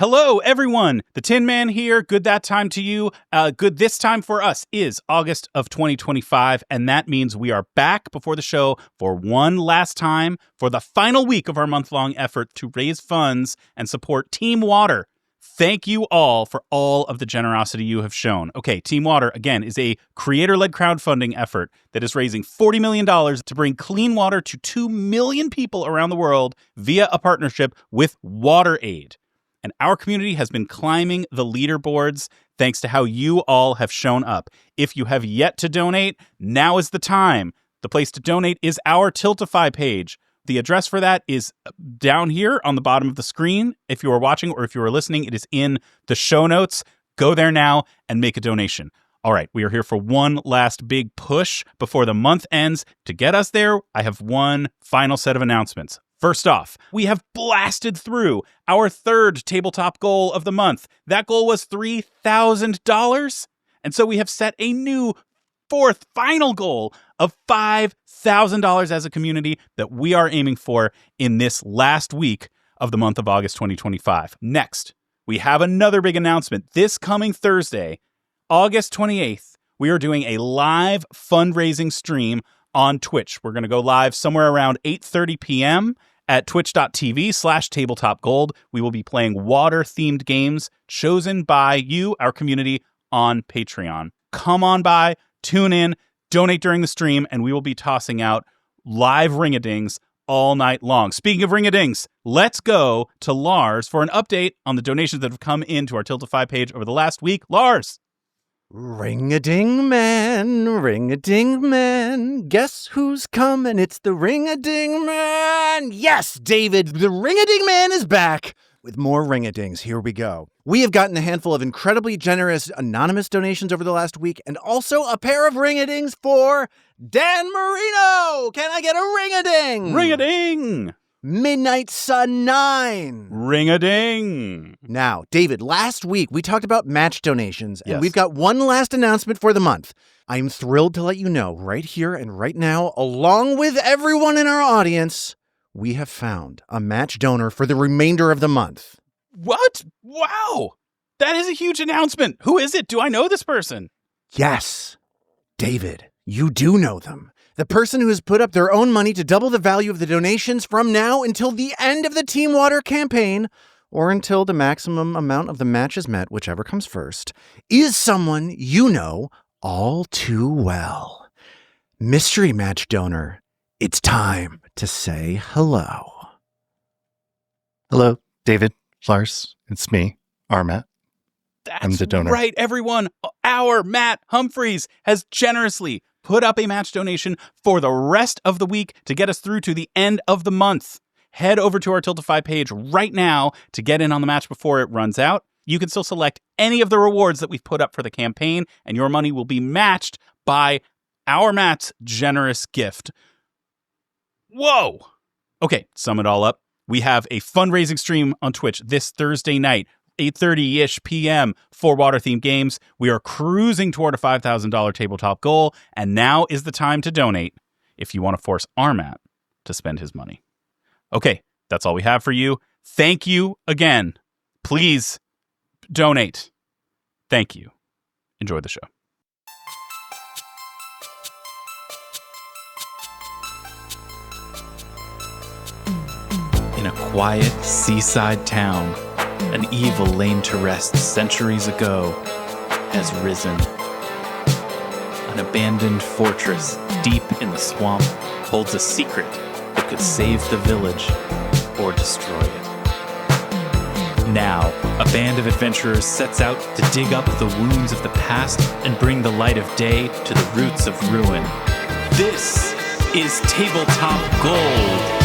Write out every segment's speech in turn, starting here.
Hello, everyone. The Tin Man here. Good that time to you. Good this time for us is August of 2025, and that means we are back before the show for one last time for the final week of our month-long effort to raise funds and support Team Water. Thank you all for all of the generosity you have shown. Okay, Team Water, again, is a creator-led crowdfunding effort that is raising $40 million to bring clean water to 2 million people around the world via a partnership with WaterAid. And our community has been climbing the leaderboards thanks to how you all have shown up. If you have yet to donate, now is the time. The place to donate is our Tiltify page. The address for that is down here on the bottom of the screen. If you are watching or if you are listening, it is in the show notes. Go there now and make a donation. All right, we are here for one last big push before the month ends. To get us there, I have one final set of announcements. First off, we have blasted through our third tabletop goal of the month. That goal was $3,000. And so we have set a new fourth final goal of $5,000 as a community that we are aiming for in this last week of the month of August 2025. Next, we have another big announcement. This coming Thursday, August 28th, we are doing a live fundraising stream on Twitch. We're going to go live somewhere around 8:30 p.m. at twitch.tv/tabletopgold. We will be playing water-themed games chosen by you, our community, on Patreon. Come on by, tune in, donate during the stream, and we will be tossing out live ring-a-dings all night long. Speaking of ring-a-dings, let's go to Lars for an update on the donations that have come into our Tiltify page over the last week. Lars! Ring-a-ding man, guess who's coming? It's the ring-a-ding man. Yes, David, the ring-a-ding man is back with more ring-a-dings. Here we go. We have gotten a handful of incredibly generous anonymous donations over the last week, and also a pair of ring-a-dings for Dan Marino. Can I get a ring-a-ding? Ring-a-ding! Midnight Sun 9. Ring-a-ding! Now, David, last week we talked about match donations, and Yes. we've got one last announcement for the month. I'm thrilled to let you know right here and right now, along with everyone in our audience, we have found a match donor for the remainder of the month. What? Wow! That is a huge announcement. Who is it? Do I know this person? Yes, David, you do know them. The person who has put up their own money to double the value of the donations from now until the end of the Team Water campaign, or until the maximum amount of the match is met, whichever comes first, is someone you know all too well. Mystery match donor, it's time to say hello. Hello, David, Lars, it's me, our Matt. That's I'm the donor. Right, everyone. Our Matt Humphreys has generously put up a match donation for the rest of the week to get us through to the end of the month. Head over to our Tiltify page right now to get in on the match before it runs out. You can still select any of the rewards that we've put up for the campaign, and your money will be matched by our Matt's generous gift. Whoa! Okay, sum it all up. We have a fundraising stream on Twitch this Thursday night, 8:30-ish p.m. for water-themed games. We are cruising toward a $5,000 tabletop goal, and now is the time to donate if you want to force our Matt to spend his money. Okay, that's all we have for you. Thank you again. Please donate. Thank you. Enjoy the show. In a quiet seaside town, an evil laid to rest centuries ago has risen. An abandoned fortress deep in the swamp holds a secret that could save the village or destroy it. Now, a band of adventurers sets out to dig up the wounds of the past and bring the light of day to the roots of ruin. This is Tabletop Gold.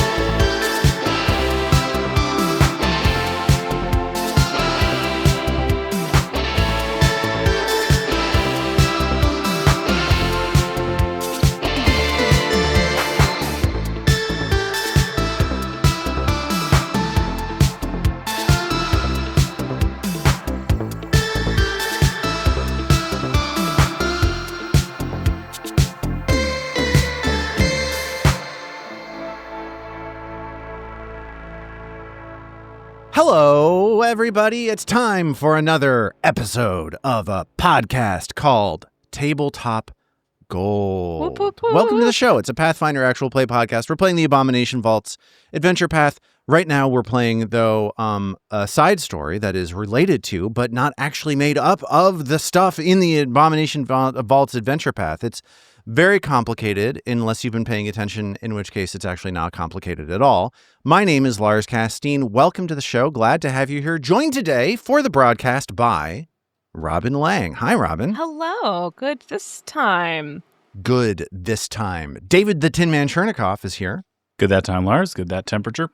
everybody. It's time for another episode of a podcast called Tabletop Gold. Whoop, whoop, whoop. Welcome to the show. It's a Pathfinder actual play podcast. We're playing the Abomination Vaults adventure path. Right now, we're playing, though, a side story that is related to, but not actually made up of the stuff in the Abomination Vaults adventure path. It's very complicated, unless you've been paying attention, in which case it's actually not complicated at all. My name is Lars Casteen. Welcome to the show. Glad to have you here. Joined today for the broadcast by Robin Lange. Hi, Robin. Hello. Good this time. Good this time. David the Tin Man Chernicoff is here. Good that time, Lars. Good that temperature.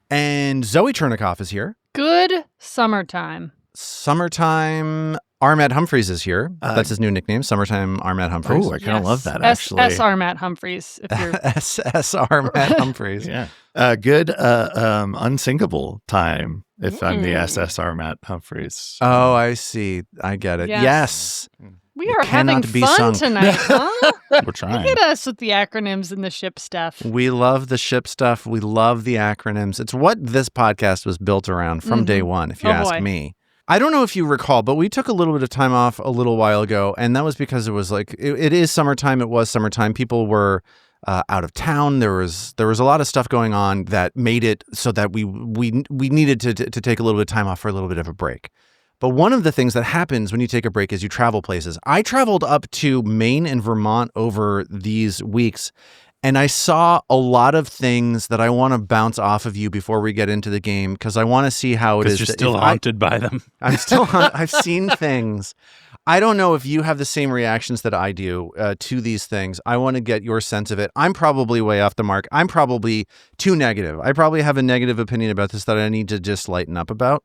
And Zoe Chernicoff is here. Good summertime. Summertime Armat Humphreys is here. That's his new nickname, Summertime Armat Humphreys. Oh, I kind of love that, S- actually. S.R. Matt Humphreys. If you're SS Armat Humphreys. Yeah. Good unsinkable time if I'm the SSR Matt Humphreys. Oh, I see. I get it. Yes. Yes. we It are having cannot be fun sunk. tonight, huh? We're trying. Look at us with the acronyms and the ship stuff. We love the ship stuff. We love the acronyms. It's what this podcast was built around from day one, if you Oh, ask boy. me. I don't know if you recall, but we took a little bit of time off a little while ago, and that was because it was like, it is summertime. It was summertime. People were out of town. There was a lot of stuff going on that made it so that we needed to take a little bit of time off for a little bit of a break. But one of the things that happens when you take a break is you travel places. I traveled up to Maine and Vermont over these weeks, and I saw a lot of things that I want to bounce off of you before we get into the game, because I want to see how it is. Because you're that still if haunted by them. I'm still I've seen things. I don't know if you have the same reactions that I do to these things. I want to get your sense of it. I'm probably way off the mark. I'm probably too negative. I probably have a negative opinion about this that I need to just lighten up about.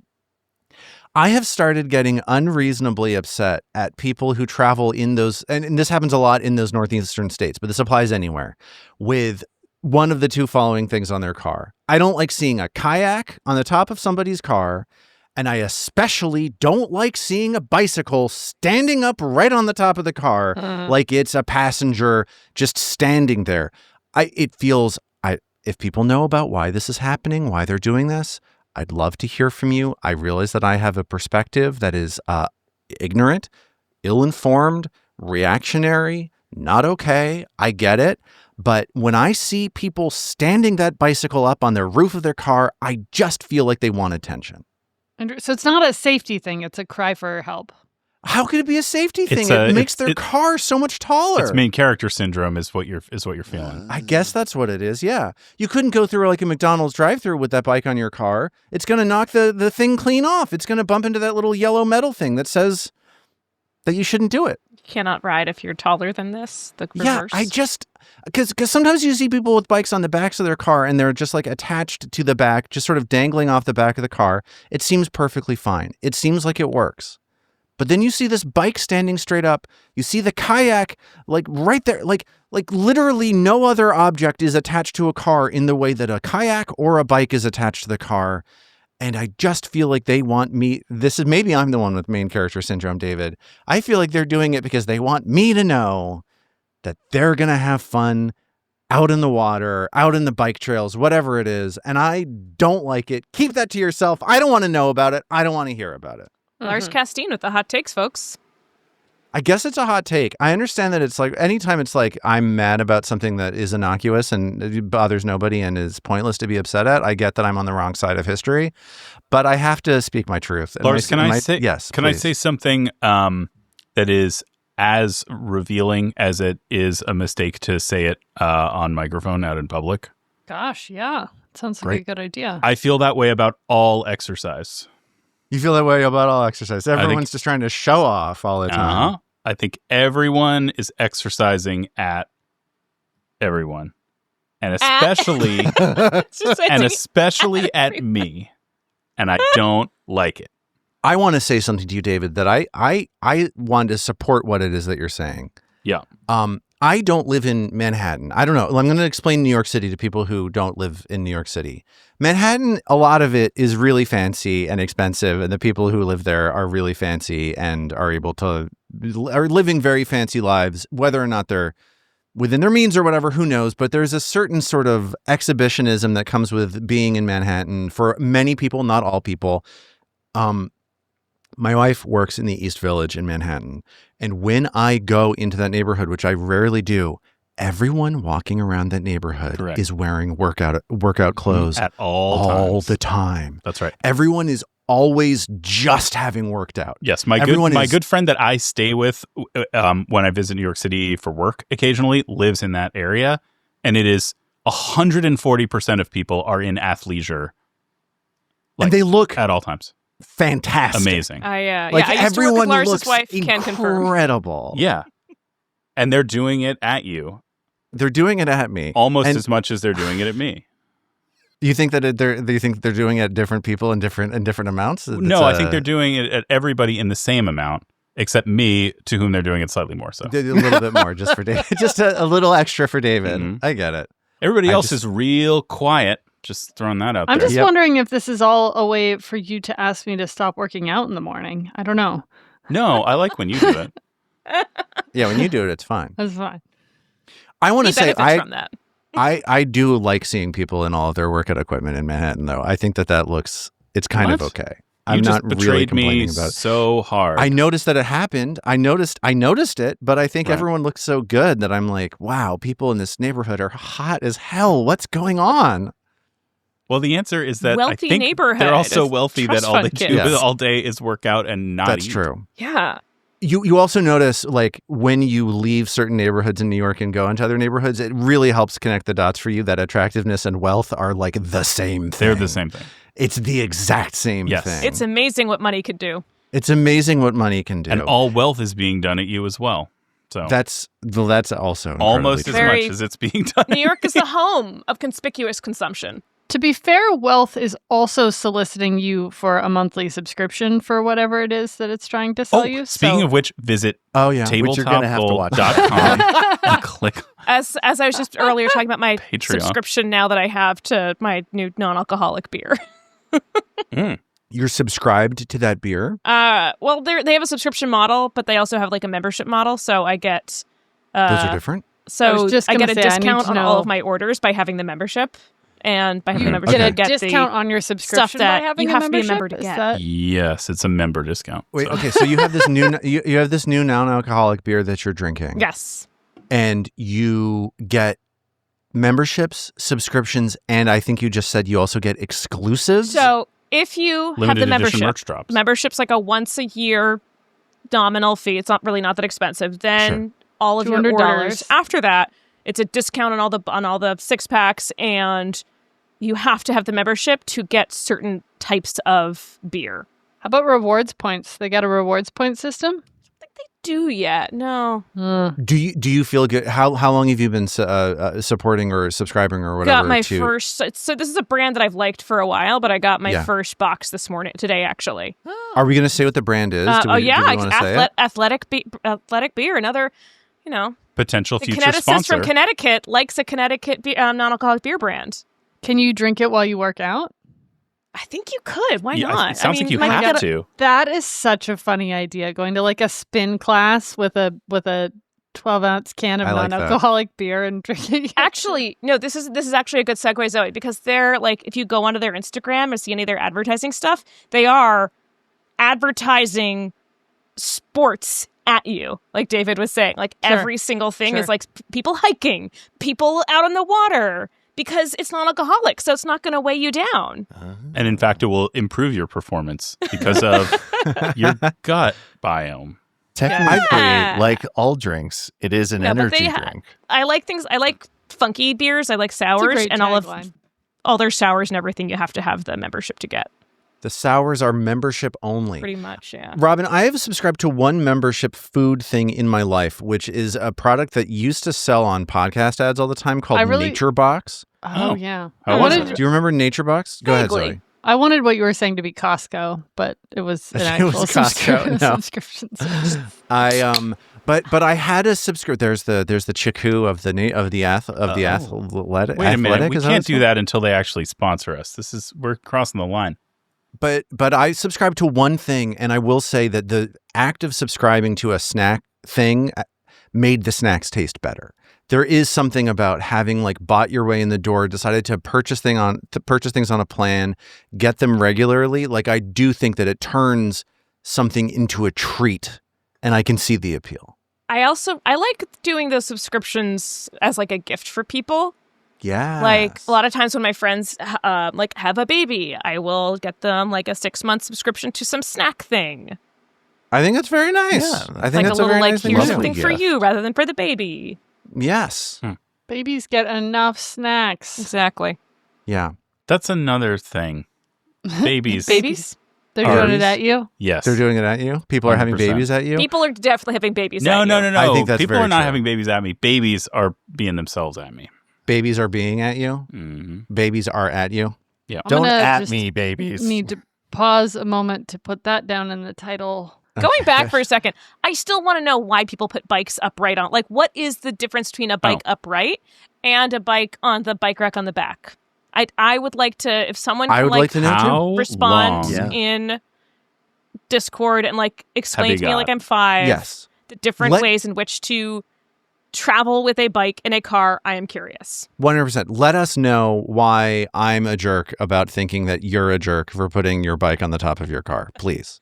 I have started getting unreasonably upset at people who travel in those, and this happens a lot in those northeastern states, but this applies anywhere, with one of the two following things on their car. I don't like seeing a kayak on the top of somebody's car, and I especially don't like seeing a bicycle standing up right on the top of the car like it's a passenger just standing there. If people know about why this is happening, why they're doing this, I'd love to hear from you. I realize that I have a perspective that is ignorant, ill-informed, reactionary, not okay. I get it. But when I see people standing that bicycle up on the roof of their car, I just feel like they want attention. So it's not a safety thing. It's a cry for help. How could it be a safety thing? It It makes their car so much taller. It's main character syndrome is what you're feeling. I guess that's what it is, yeah. You couldn't go through like a McDonald's drive-thru with that bike on your car. It's going to knock the thing clean off. It's going to bump into that little yellow metal thing that says that you shouldn't do it. You cannot ride if you're taller than this. The reverse. Yeah, because sometimes you see people with bikes on the backs of their car and they're just like attached to the back, just sort of dangling off the back of the car. It seems perfectly fine. It seems like it works. But then you see this bike standing straight up. You see the kayak like right there, like literally no other object is attached to a car in the way that a kayak or a bike is attached to the car. And I just feel like they want me. Maybe I'm the one with main character syndrome, David. I feel like they're doing it because they want me to know that they're going to have fun out in the water, out in the bike trails, whatever it is. And I don't like it. Keep that to yourself. I don't want to know about it. I don't want to hear about it. Lars Casteen with the hot takes, folks. I guess it's a hot take. I understand that it's like anytime it's like I'm mad about something that is innocuous and it bothers nobody and is pointless to be upset at, I get that I'm on the wrong side of history, but I have to speak my truth. Lars, can I say yes? Can I please. say something that is as revealing as it is a mistake to say it on microphone out in public? Gosh, yeah. Sounds like Great. a good idea. I feel that way about all exercise. You feel that way about all exercise? Everyone's just trying to show off all the time. I think everyone is exercising at everyone, and especially at me, and I don't like it. I want to say something to you, David, that I want to support what it is that you're saying. Yeah. I don't live in Manhattan. I don't know. I'm going to explain New York City to people who don't live in New York City. Manhattan, a lot of it is really fancy and expensive, and the people who live there are really fancy and are living very fancy lives, whether or not they're within their means or whatever, who knows? But there's a certain sort of exhibitionism that comes with being in Manhattan for many people, not all people. My wife works in the East Village in Manhattan, and when I go into that neighborhood, which I rarely do, everyone walking around that neighborhood Correct. is wearing workout clothes At all times. the time. That's right. Everyone is always just having worked out. Yes, my good friend that I stay with when I visit New York City for work occasionally lives in that area, and it is 140% of people are in athleisure, And they look at all times. fantastic. Amazing. I Like used to work with everyone Lars' looks wife. Can confirm. incredible. Yeah, and they're doing it at you They're doing it at me. almost And as much as they're doing it at me. do you think that they're doing it at different people in different amounts? No, I think they're doing it at everybody in the same amount, except me, to whom they're doing it slightly more so. a little bit more just for David. Just a little extra for David. Mhm. I get it. Everybody I else just- is real quiet. Just throwing that out I'm there. just Yep. wondering if this is all a way for you to ask me to stop working out in the morning. I don't know. No, I like when you do it. Yeah, when you do it, it's fine. That's fine. I want He to say benefits from that. I do like seeing people in all of their workout equipment in Manhattan, though. I think that looks it's kind of What? okay. You I'm just not really betrayed me complaining about it. so hard. I noticed that it happened. I noticed it, but I think Right. everyone looks so good that I'm like, wow, people in this neighborhood are hot as hell. What's going on? Well, the answer is that Wealthy I think neighborhood. they're also It's wealthy that trust all they fund do kids. Yes. all day is work out and not That's eat. true. Yeah. You also notice, like, when you leave certain neighborhoods in New York and go into other neighborhoods, it really helps connect the dots for you that attractiveness and wealth are like the same thing. They're the same thing. It's the exact same Yes. thing. It's amazing what money could do. It's amazing what money can do. And all wealth is being done at you as well. So That's also almost as incredibly much Very- as it's being done. New York is the home of conspicuous consumption. To be fair, Wealth is also soliciting you for a monthly subscription for whatever it is that it's trying to sell you. Speaking so- of which, visit Oh yeah. Which you're gonna have to watch. tabletopgold.com and click. As I was just earlier talking about my Patreon. subscription now that I have to my new non-alcoholic beer. You're subscribed to that beer? Well, they have a subscription model, but they also have like a membership model. So I get Those are different? I so was just I gonna get a say, I need discount to on all know- of my orders by having the membership, and by having the membership, Okay. I Get a get discount on your subscription stuff that by having you have to be a member membership? to Is get. that- Yes, it's a member discount. Wait, So- okay, so you have this new you have this new non-alcoholic beer that you're drinking. Yes. And you get memberships, subscriptions, and I think you just said you also get exclusives. So if you have Limited the edition membership, merch drops. membership's like a once a year nominal fee. It's not that expensive. Then all of your $200. orders after that, it's a discount on all the 6-packs, and you have to have the membership to get certain types of beer. How about rewards points? They got a rewards point system? Do yet? No. do you feel good? How long have you been supporting or subscribing or whatever? Got my to first. So this is a brand that I've liked for a while, but I got my Yeah. first box today actually. Are we going to say what the brand is? Do we want to say it? athletic beer. Another, Potential the future Kineticist sponsor. from Connecticut likes a Connecticut non-alcoholic beer brand. Can you drink it while you work out? I think you could. Why Yeah, not? it sounds like you might have get a- to. That is such a funny idea. Going to like a spin class with a 12-ounce can of I like that. non-alcoholic beer and drinking it. Actually, no. This is actually a good segue, Zoe, because they're like, if you go onto their Instagram or see any of their advertising stuff, they are advertising sports at you, like David was saying. Like Sure. every single thing Sure. is like people hiking, people out on the water, because it's non-alcoholic, so it's not going to weigh you down. And in fact, it will improve your performance because of your gut biome. Technically, Yeah. like all drinks, it is an No, but energy they drink. I like funky beers. I like It's a sours, great and all tagline. their sours and everything. You have to have the membership to get. The sours are membership only. Pretty much, yeah. Robin, I have subscribed to one membership food thing in my life, which is a product that used to sell on podcast ads all the time called I really- Nature Box. Oh, Oh. yeah. How I was wanted, it? Do you remember Nature Box? Go ahead, Vaguely. Zoe. I wanted what you were saying to be Costco, but it was an It actual was Costco, no. subscription service. But I had a subscription. There's the chiku of the athletic. Wait a minute. We is that what can't it's do called? that until they actually sponsor us. We're crossing the line. But I subscribe to one thing, and I will say that the act of subscribing to a snack thing made the snacks taste better. There is something about having like bought your way in the door, decided to purchase things on a plan, get them regularly. Like I do think that it turns something into a treat, and I can see the appeal. I like doing those subscriptions as like a gift for people. Yeah. Like a lot of times when my friends like have a baby, I will get them like a 6-month subscription to some snack thing. I think that's very nice. Yeah, I think like that's a little very like nice thing here's to do. something for gift. you rather than for the baby. Yes. Babies get enough snacks. Exactly. Yeah. That's another thing. Babies. Babies? They're Are doing it these- at you? Yes. They're doing it at you? People are having 100%. babies at you? People are definitely having babies. No. at you. I think that's People very are not true. having babies at me. Babies are being themselves at me. Babies are being at you? Hmm. Babies are at you? Yeah. Don't gonna at just me, babies. Need to pause a moment to put that down in the title. Going back for a second, I still want to know why people put bikes upright on. Like, what is the difference between a bike upright and a bike on the bike rack on the back? I would like to, if someone I can would like to know too. How respond long? Yeah. in Discord and like explain Have to you me got? like I'm 5 Yes. the different Let- ways in which to travel with a bike in a car. I am curious. 100%. Let us know why I'm a jerk about thinking that you're a jerk for putting your bike on the top of your car. Please.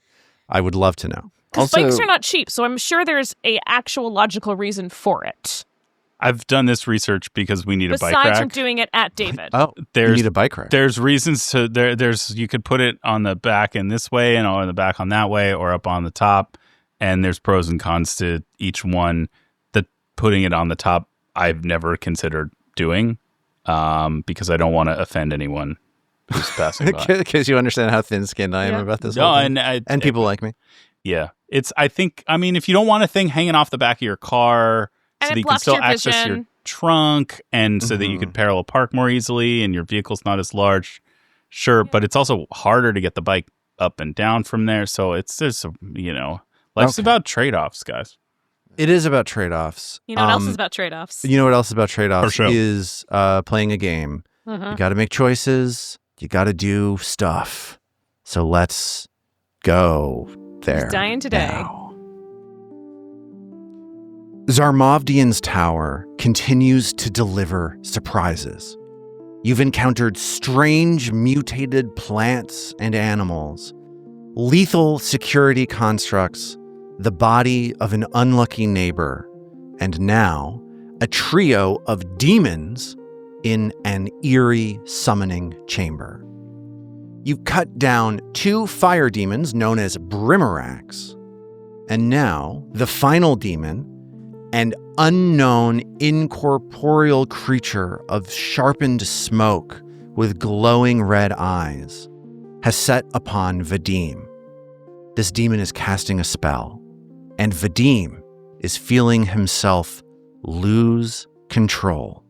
I would love to know. Because Also- bikes are not cheap, so I'm sure there's a actual logical reason for it. I've done this research because we need a bike Besides from rack. doing it at David. Oh, you There's need a bike rack. there's reasons to there's you could put it on the back in this way and on the back on that way or up on the top, and there's pros and cons to each one. That putting it on the top I've never considered doing because I don't want to offend anyone who's passing by. Because you understand how thin-skinned I am Yeah. about this No, whole thing. and people like me. yeah, it's I mean if you don't want a thing hanging off the back of your car And so it that you can blocks still your access your vision. trunk and so that you Mhm. could parallel park more easily and your vehicle's not as large. Sure, but it's also harder to get the bike up and down from there. So it's just, life's Okay. about trade-offs, guys. It is about trade-offs. You know what else is about trade-offs? You know what else is about trade-offs? For sure. Is playing a game. Uh-huh. You got to make choices. You got to do stuff. So let's go there. dying today. now. Zarmovdian's tower continues to deliver surprises. You've encountered strange mutated plants and animals, lethal security constructs, the body of an unlucky neighbor, and now a trio of demons in an eerie summoning chamber. You've cut down 2 fire demons known as Brimmeracks, and now the final demon, an unknown incorporeal creature of sharpened smoke with glowing red eyes, has set upon Vadim. This demon is casting a spell, and Vadim is feeling himself lose control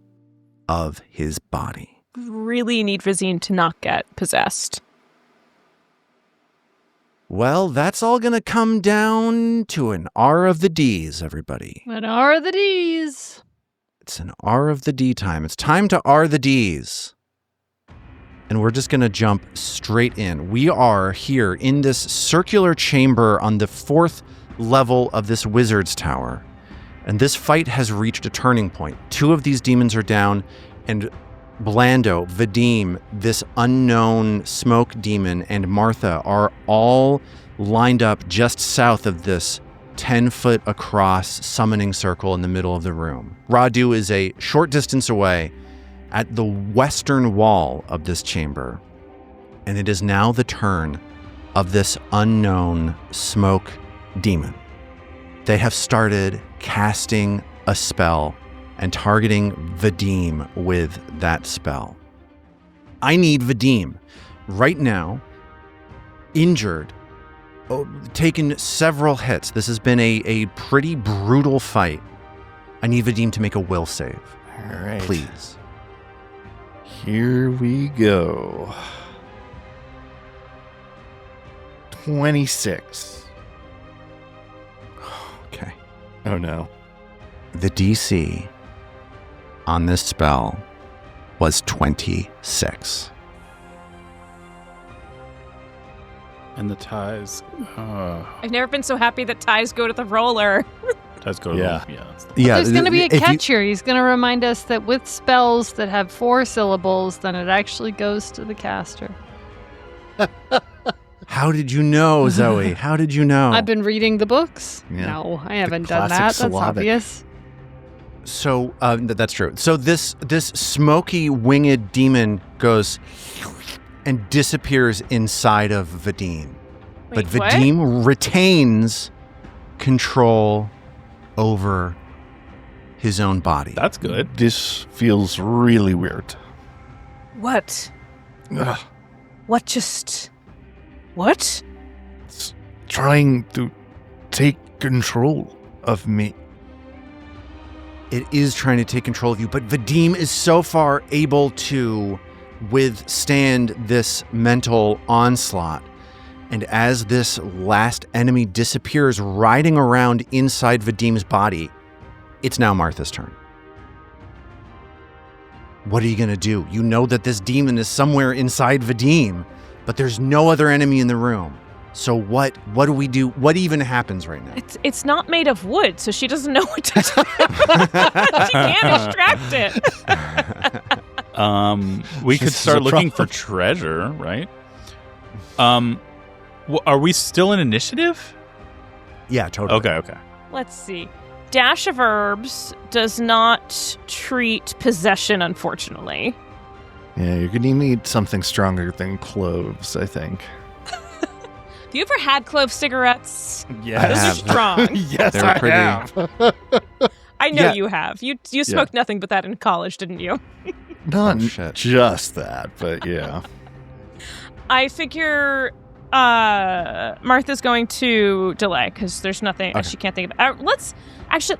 of his body. Really need Vizine to not get possessed. Well, that's all going to come down to an R of the D's, everybody. What are the D's? It's an R of the D time. It's time to R the D's. And we're just going to jump straight in. We are here in this circular chamber on the 4th level of this wizard's tower. And this fight has reached a turning point. 2 of these demons are down, and Blando, Vadim, this unknown smoke demon, and Martha are all lined up just south of this 10-foot across summoning circle in the middle of the room. Radu is a short distance away at the western wall of this chamber. And it is now the turn of this unknown smoke demon. They have started casting a spell and targeting Vadim with that spell. I need Vadim right now, injured, taken several hits. This has been a pretty brutal fight. I need Vadim to make a will save, All right. please. Here we go. 26. Okay. Oh no. The DC on this spell was 26. And the ties. I've never been so happy that ties go to the roller. That's good. Yeah. There's going to be a catch here. He's going to remind us that with spells that have 4 syllables, then it actually goes to the caster. How did you know, Zoe? How did you know? I've been reading the books. Yeah. No, I haven't done classic that. That's syllabic. obvious. So that's true. So this smoky winged demon goes and disappears inside of Vadim. But Wait, what? Vadim retains control over his own body. That's good. This feels really weird. What? Ugh. What? It's trying to take control of me. It is trying to take control of you, but Vadim is so far able to withstand this mental onslaught. And as this last enemy disappears, riding around inside Vadim's body, it's now Martha's turn. What are you going to do? You know that this demon is somewhere inside Vadim, but there's no other enemy in the room. So what do we do? What even happens right now? It's not made of wood, so she doesn't know what to do. She can't extract it. We could This is start a looking problem. for treasure, right? Are we still in initiative? Yeah, totally. Okay. Let's see. Dash of Herbs does not treat possession, unfortunately. Yeah, you're going to need something stronger than cloves, I think. Have you ever had clove cigarettes? I Those are have. strong. Yes, They're I pretty- have. I know Yeah. you have. You smoked nothing but that in college, didn't you? Not Oh, shit. just that, but yeah. I figure Martha's going to delay because there's nothing Okay. she can't think of. Let's actually.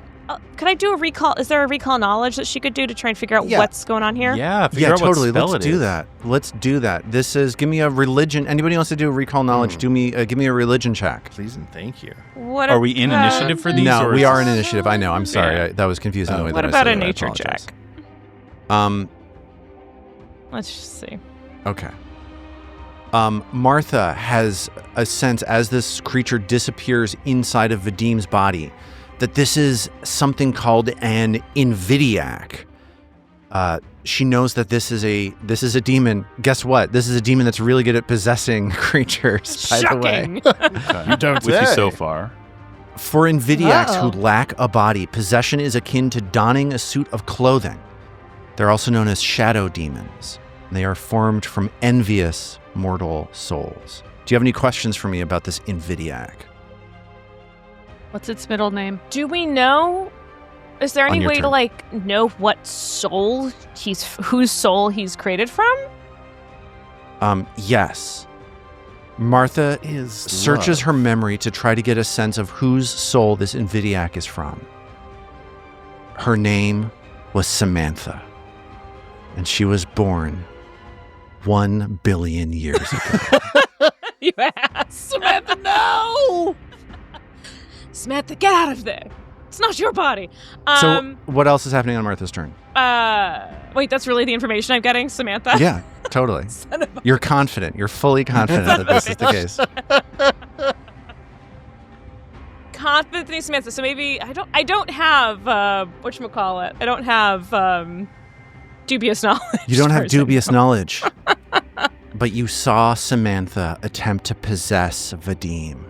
Could I do a recall? Is there a recall knowledge that she could do to try and figure out Yeah. what's going on here? Yeah, figure Yeah, out totally. What spell Let's it do is. that. Let's do that. This is give me a religion. Anybody wants to do a recall knowledge? Give me a religion check. Please and thank you. What Are we in initiative for these? No, or we is are this- in initiative. I know. I'm sorry. Yeah. That was confusing the way What that about I a said it. I nature apologize. check? Let's just see. Okay. Martha has a sense as this creature disappears inside of Vadim's body that this is something called an invidiac. She knows that this is a demon. Guess what? This is a demon that's really good at possessing creatures, by the way. Shocking. You don't With you say. so far. For invidiacs Uh-oh. who lack a body, possession is akin to donning a suit of clothing. They're also known as shadow demons. They are formed from envious mortal souls. Do you have any questions for me about this invidiac? What's its middle name? Do we know? Is there On any your way to turn. know what soul whose soul he's created from? Yes. Martha Is searches love. her memory to try to get a sense of whose soul this invidiac is from. Her name was Samantha, and she was born 1 billion years ago. You ass. Samantha, no! Samantha, get out of there. It's not your body. So what else is happening on Martha's turn? Wait, that's really the information I'm getting, Samantha? Yeah, totally. Son of a- You're confident. You're fully confident that this is the case. Confident in Samantha. So maybe I don't have whatchamacallit. I don't have dubious knowledge. You don't have for example. dubious knowledge. But you saw Samantha attempt to possess Vadim.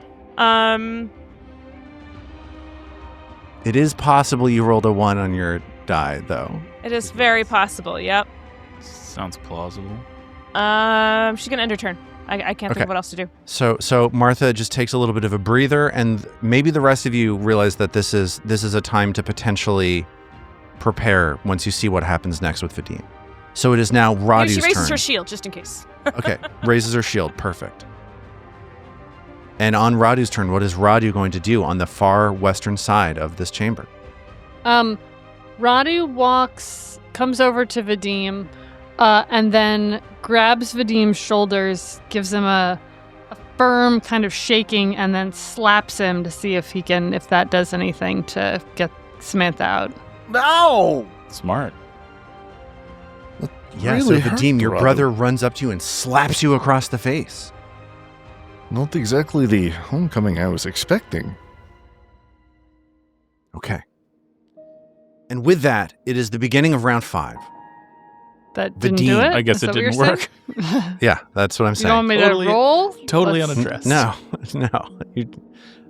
It is possible you rolled a 1 on your die, though. It is very possible. Yep. Sounds plausible. She's gonna end her turn. I can't think Okay. of what else to do. So Martha just takes a little bit of a breather, and maybe the rest of you realize that this is a time to potentially prepare once you see what happens next with Vadim. So it is now Here, Radu's she raises turn. her shield just in case. Okay, raises her shield. Perfect. And on Radu's turn, what is Radu going to do on the far western side of this chamber? Radu comes over to Vadim, and then grabs Vadim's shoulders, gives him a firm kind of shaking, and then slaps him to see if that does anything to get Samantha out. No! Smart. Yeah, Really so hurt Vadim, your Radu. brother runs up to you and slaps you across the face. Not exactly the homecoming I was expecting. Okay. And with that, it is the beginning of round 5. That didn't do it? I guess Is it that what you're didn't work. saying? Yeah, that's what I'm You saying. don't want me Totally- to roll? Totally Let's- unaddressed. No.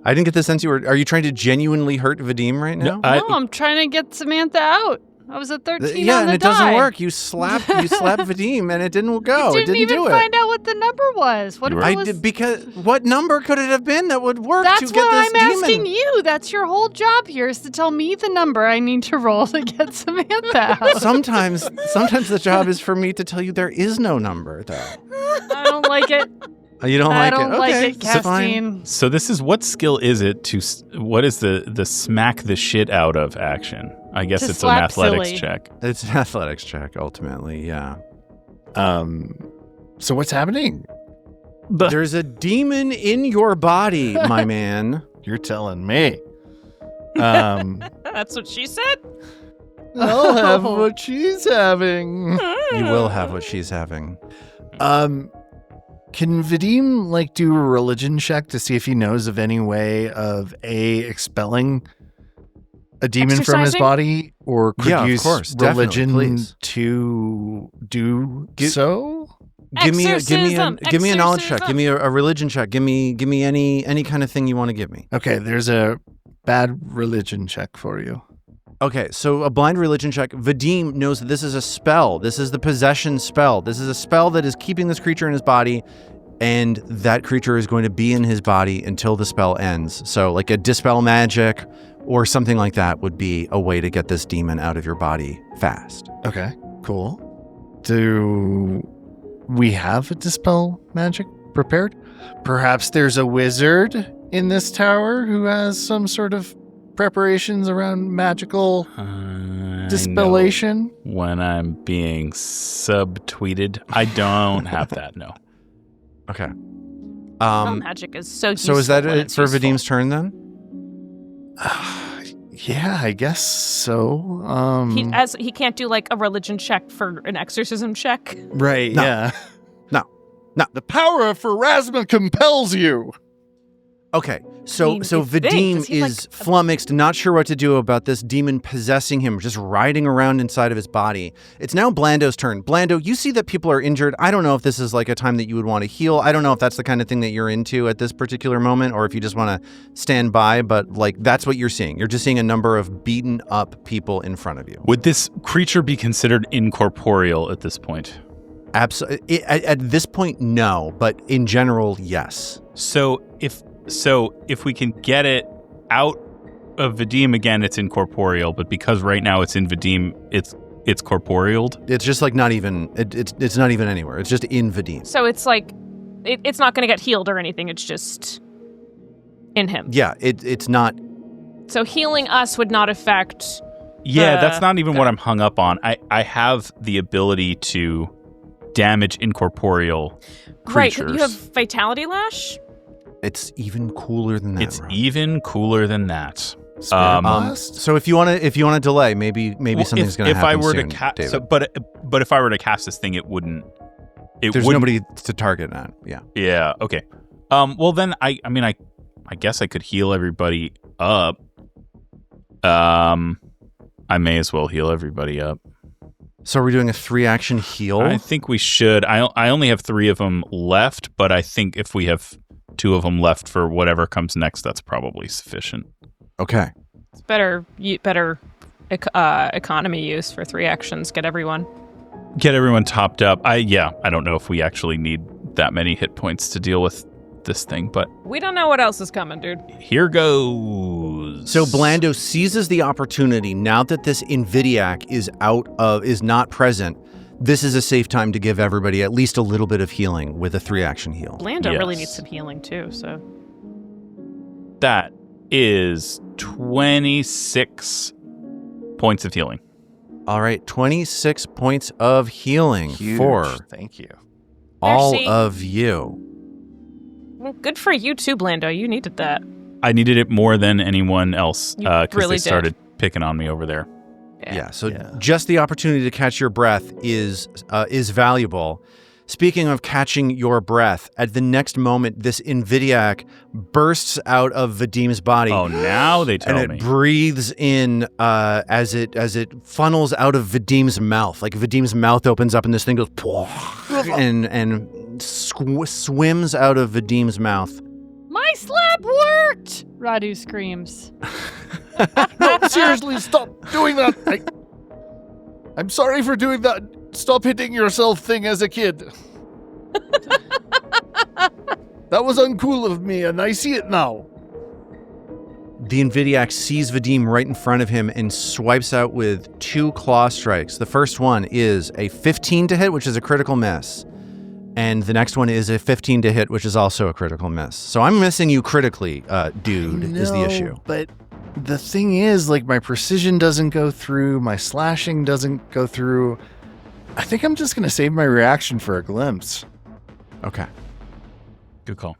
I didn't get the sense you were. Are you trying to genuinely hurt Vadim right now? No, No, I'm trying to get Samantha out. I was at 13 Yeah, on and the it doesn't die. work. You slap Vadim, and it didn't go. You didn't it didn't even do it. find out what the number was. What if I it was? did because what number could it have been that would work That's to get what this I'm demon? asking you. That's your whole job here is to tell me the number I need to roll to get Samantha out. Sometimes the job is for me to tell you there is no number, though. I don't like it. You don't I like don't it? like Okay, it, it's fine. Casteen. So this is what skill is it to what is the smack the shit out of action? I guess To it's an slap athletics silly. check. It's an athletics check, ultimately, yeah. So what's happening? There's a demon in your body, my man. You're telling me. That's what she said. I'll have what she's having. You will have what she's having. Can Vadim do a religion check to see if he knows of any way of expelling a demon from his Exercising? body, or could Yeah, of use course, definitely, religion please. to do Gi- so? Give me a Exorcism, knowledge check. exorcism. Give me a religion check. Give me any kind of thing you want to give me. Okay, there's a bad religion check for you. Okay, so a blind religion check. Vadim knows that this is a spell. This is the possession spell. This is a spell that is keeping this creature in his body, and that creature is going to be in his body until the spell ends. So like a dispel magic or something like that would be a way to get this demon out of your body fast. Okay, cool. Do we have a dispel magic prepared? Perhaps there's a wizard in this tower who has some sort of preparations around magical dispellation. When I'm being subtweeted, I don't have that. No. Okay. Magic is so useful. So is that when it it's for useful. Vadim's turn then? Yeah, I guess so. He can't do like a religion check for an exorcism check. Right, No. yeah. No. The power of Pharasma compels you. Okay, so I mean, so if they- Vadim does he, is flummoxed, not sure what to do about this demon possessing him, just riding around inside of his body. It's now Blando's turn. Blando, you see that people are injured. I don't know if this is like a time that you would want to heal. I don't know if that's the kind of thing that you're into at this particular moment, or if you just want to stand by, but like that's what you're seeing. You're just seeing a number of beaten up people in front of you. Would this creature be considered incorporeal at this point? Absolutely. At this point, no, but in general, yes. So if we can get it out of Vadim again, it's incorporeal. But because right now it's in Vadim, it's corporealed. It's just like not even. It's not even anywhere. It's just in Vadim. So it's like it's not going to get healed or anything. It's just in him. Yeah. It's not. So healing us would not affect. Yeah, that's not even okay. what I'm hung up on. I have the ability to damage incorporeal creatures. Right. You have Vitality Lash. It's even cooler than that. It's Ron. even cooler than that. Spirit blast? So if you want to delay, maybe Well, something's going to happen If I were soon, to cast, David. but if I were to cast this thing, it wouldn't. There's wouldn't- nobody to target that. Yeah. Yeah. Okay. Well, then I guess I could heal everybody up. I may as well heal everybody up. So we're doing a 3-action heal. I think we should. I only have 3 of them left, but I think if we have 2 of them left for whatever comes next, that's probably sufficient. Okay. It's better economy use for 3 actions. Get everyone. Get everyone topped up. I don't know if we actually need that many hit points to deal with this thing, but We don't know what else is coming, dude. here goes. So Blando seizes the opportunity now that this Invidiac is not present. This is a safe time to give everybody at least a little bit of healing with a 3-action heal. Lando really Yes. needs some healing too. So That is 26 points of healing. All right, 26 points of healing Huge. for Thank you. all Mercy. of you. well, good for you too, Blando. You needed that. I needed it more than anyone else You because really they did. started picking on me over there. Yeah, so Yeah. just the opportunity to catch your breath is valuable. Speaking of catching your breath, at the next moment, this Invidiac bursts out of Vadim's body. Oh, now they tell and me. it breathes in as it funnels out of Vadim's mouth. Like Vadim's mouth opens up and this thing goes and swims out of Vadim's mouth. My slap worked! Radu screams. No, seriously, stop doing that. I'm sorry for doing that. Stop hitting yourself thing as a kid. That was uncool of me, and I see it now. The Invidiac sees Vadim right in front of him and swipes out with 2 claw strikes. The first one is a 15 to hit, which is a critical miss. And the next one is a 15 to hit, which is also a critical miss. So I'm missing you critically, dude, is the issue. But the thing is, like, my precision doesn't go through, my slashing doesn't go through. I think I'm just going to save my reaction for a glimpse. Okay. Good call.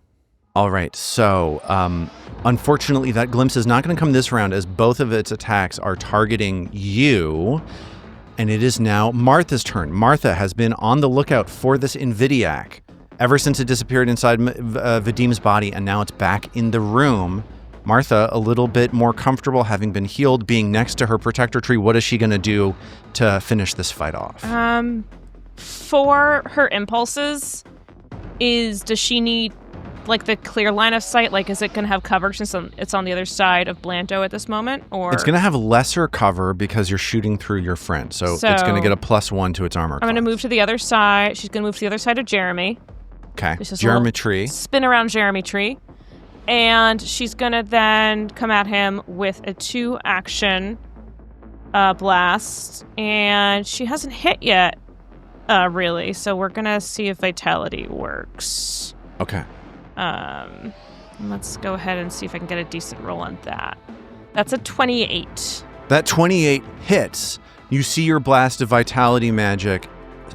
All right. So, unfortunately, that glimpse is not going to come this round as both of its attacks are targeting you. And it is now Martha's turn. Martha has been on the lookout for this Invidiac ever since it disappeared inside Vadim's body, and now it's back in the room. Martha, a little bit more comfortable, having been healed, being next to her protector tree. What is she going to do to finish this fight off? For her impulses, does she need like the clear line of sight? Like, is it going to have cover since it's on the other side of Blanto at this moment? Or it's going to have lesser cover because you're shooting through your friend. So it's going to get a +1 to its armor I'm going to move to the other side. She's going to move to the other side of Jeremy. Okay. Jeremy tree. Spin around Jeremy tree. And she's going to then come at him with a 2-action blast. And she hasn't hit yet, really. So we're going to see if Vitality works. Okay. Let's go ahead and see if I can get a decent roll on that. That's a 28. That 28 hits. You see your blast of Vitality magic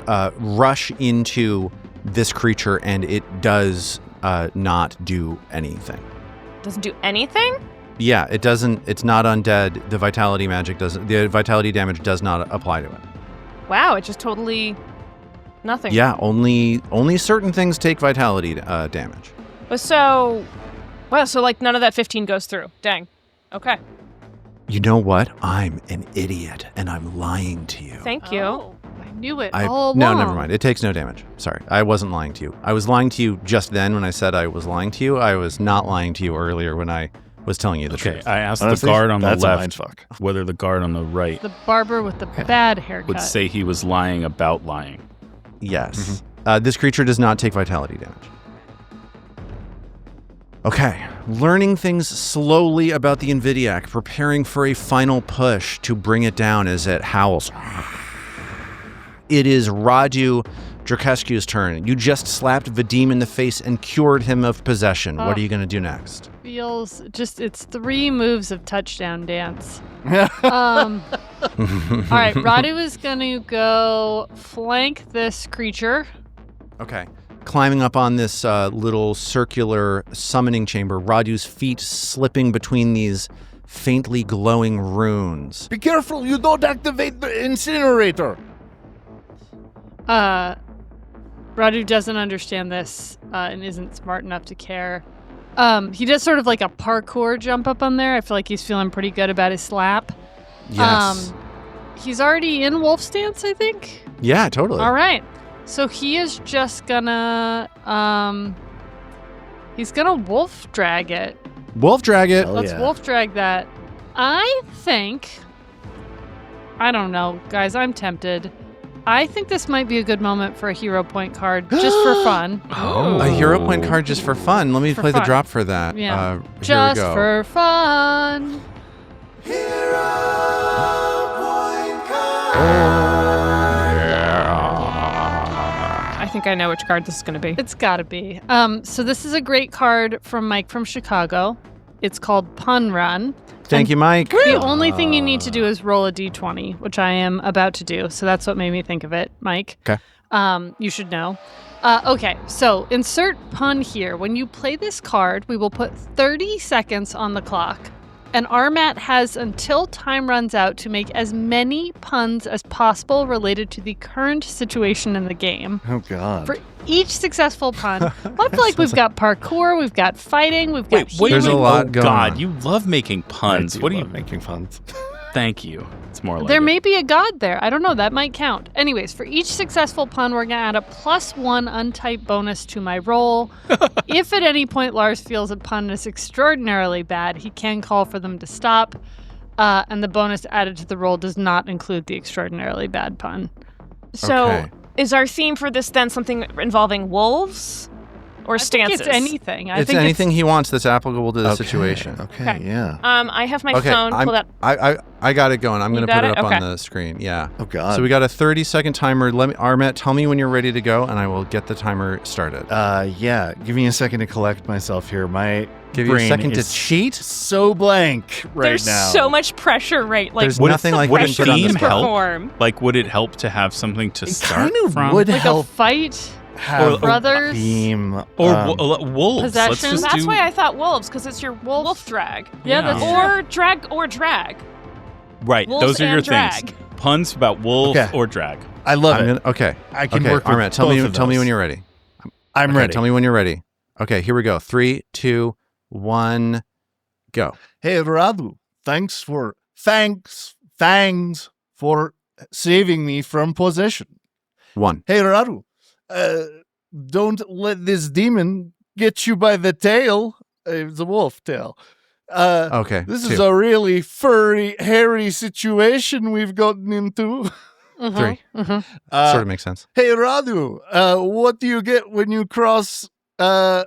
rush into this creature, and it does not do anything. Doesn't do anything? Yeah, it doesn't. It's not undead. The Vitality magic doesn't. The Vitality damage does not apply to it. Wow, it just totally nothing. Yeah, only certain things take Vitality damage. So like none of that 15 goes through. Dang. Okay. You know what? I'm an idiot, and I'm lying to you. Thank you. Oh, I knew it all along. No, never mind. It takes no damage. Sorry, I wasn't lying to you. I was lying to you just then when I said I was lying to you. I was not lying to you earlier when I was telling you the truth. I asked Honestly, the guard on the that's a left mindfuck. whether the guard on the right The barber with the bad haircut. would say he was lying about lying. Yes. This creature does not take Vitality damage. Okay. Learning things slowly about the Invidiac, preparing for a final push to bring it down as it howls. It is Radu Drakescu's turn. You just slapped Vadim in the face and cured him of possession. What are you going to do next? It's 3 moves of touchdown dance. All right, Radu is going to go flank this creature. Okay. Climbing up on this little circular summoning chamber, Radu's feet slipping between these faintly glowing runes. Be careful, you don't activate the incinerator. Radu doesn't understand this and isn't smart enough to care. He does sort of like a parkour jump up on there. I feel like he's feeling pretty good about his slap. Yes. He's already in wolf stance, I think. Yeah, totally. All right. So he is just gonna he's gonna wolf drag it. Wolf drag it. Let's wolf drag that. I don't know, guys, I'm tempted. I think this might be a good moment for a hero point card, just for fun. Oh. A hero point card just for fun. Let me play the fun. drop for that. Yeah. Here Just we go. for fun. I think I know which card this is going to be. It's gotta be. So this is a great card from Mike from Chicago. It's called Pun Run. Thank you, Mike. The only thing you need to do is roll a d20, which I am about to do. So that's what made me think of it, Mike. Okay. You should know. Okay, so insert pun here. When you play this card, we will put 30 seconds on the clock. And Armat has until time runs out to make as many puns as possible related to the current situation in the game. Oh, God. For each successful pun, I feel like we've got parkour, we've got fighting, we've got There's a lot oh, going God, on. you love making puns. What do you making puns? Thank you. It's more like There it. may be a god there. I don't know. That might count. Anyways, for each successful pun, we're going to add a +1 untyped bonus to my roll. If at any point Lars feels a pun is extraordinarily bad, he can call for them to stop. And the bonus added to the roll does not include the extraordinarily bad pun. So Okay. is our theme for this then something involving wolves or stances? I think it's anything. It's anything he wants that's applicable to the situation. Okay, yeah. I have my phone pulled up. I got it going. I'm You going to got put it it? up Okay. on the screen. Yeah. Oh, God. So we got a 30-second timer. Armat, tell me when you're ready to go, and I will get the timer started. Yeah. Give me a second to collect myself here. My Give you a brain second to is cheat. so blank right There's now. so much pressure, right? Like There's Would it- nothing like would being a put on the theme spot. help? perform. Like, would it help to have something to It start kind of from? would like help a fight, have brothers, a theme. Or wolves. Let's possession. just That's do... why I thought wolves, because it's your wolf drag. Yeah, that's Or drag. Right, wolves those are your and drag. things. Puns about wolf Okay. or drag. I love it. Okay. I can Okay, work with Armat, tell both me of when those. you're ready. I'm Okay, ready. Tell me when you're ready. Okay, here we go. 3, 2, 1, go. Hey, Radu, thanks for Fangs for saving me from possession. 1. Hey, Radu, don't let this demon get you by the tail. It's a wolf tail. Okay. This 2. is a really furry, hairy situation we've gotten into. 3. Mhm. Sort of makes sense. Hey, Radu, what do you get when you cross a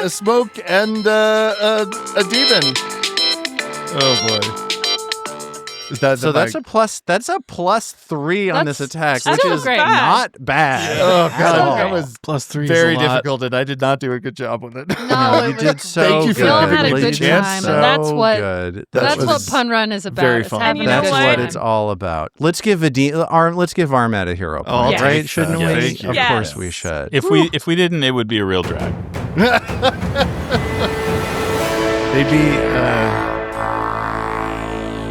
smoke and a demon? Oh boy! So that's a +3 on this attack, That's which still is great. not bad. Oh at god, all. that was +3 very difficult, and I did not do a good job with it. No, you it was- did so Thank you good. for We all had a You good did time, so and that's what- good. That's was what Pun Run is about. very It's fun. having And you know a That's good what what? it's time. all about. Let's give Armat a hero point, I'll Yes. right? take Shouldn't that. we? Thank you. Of Yes. course we should. If we didn't, it would be a real drag. Maybe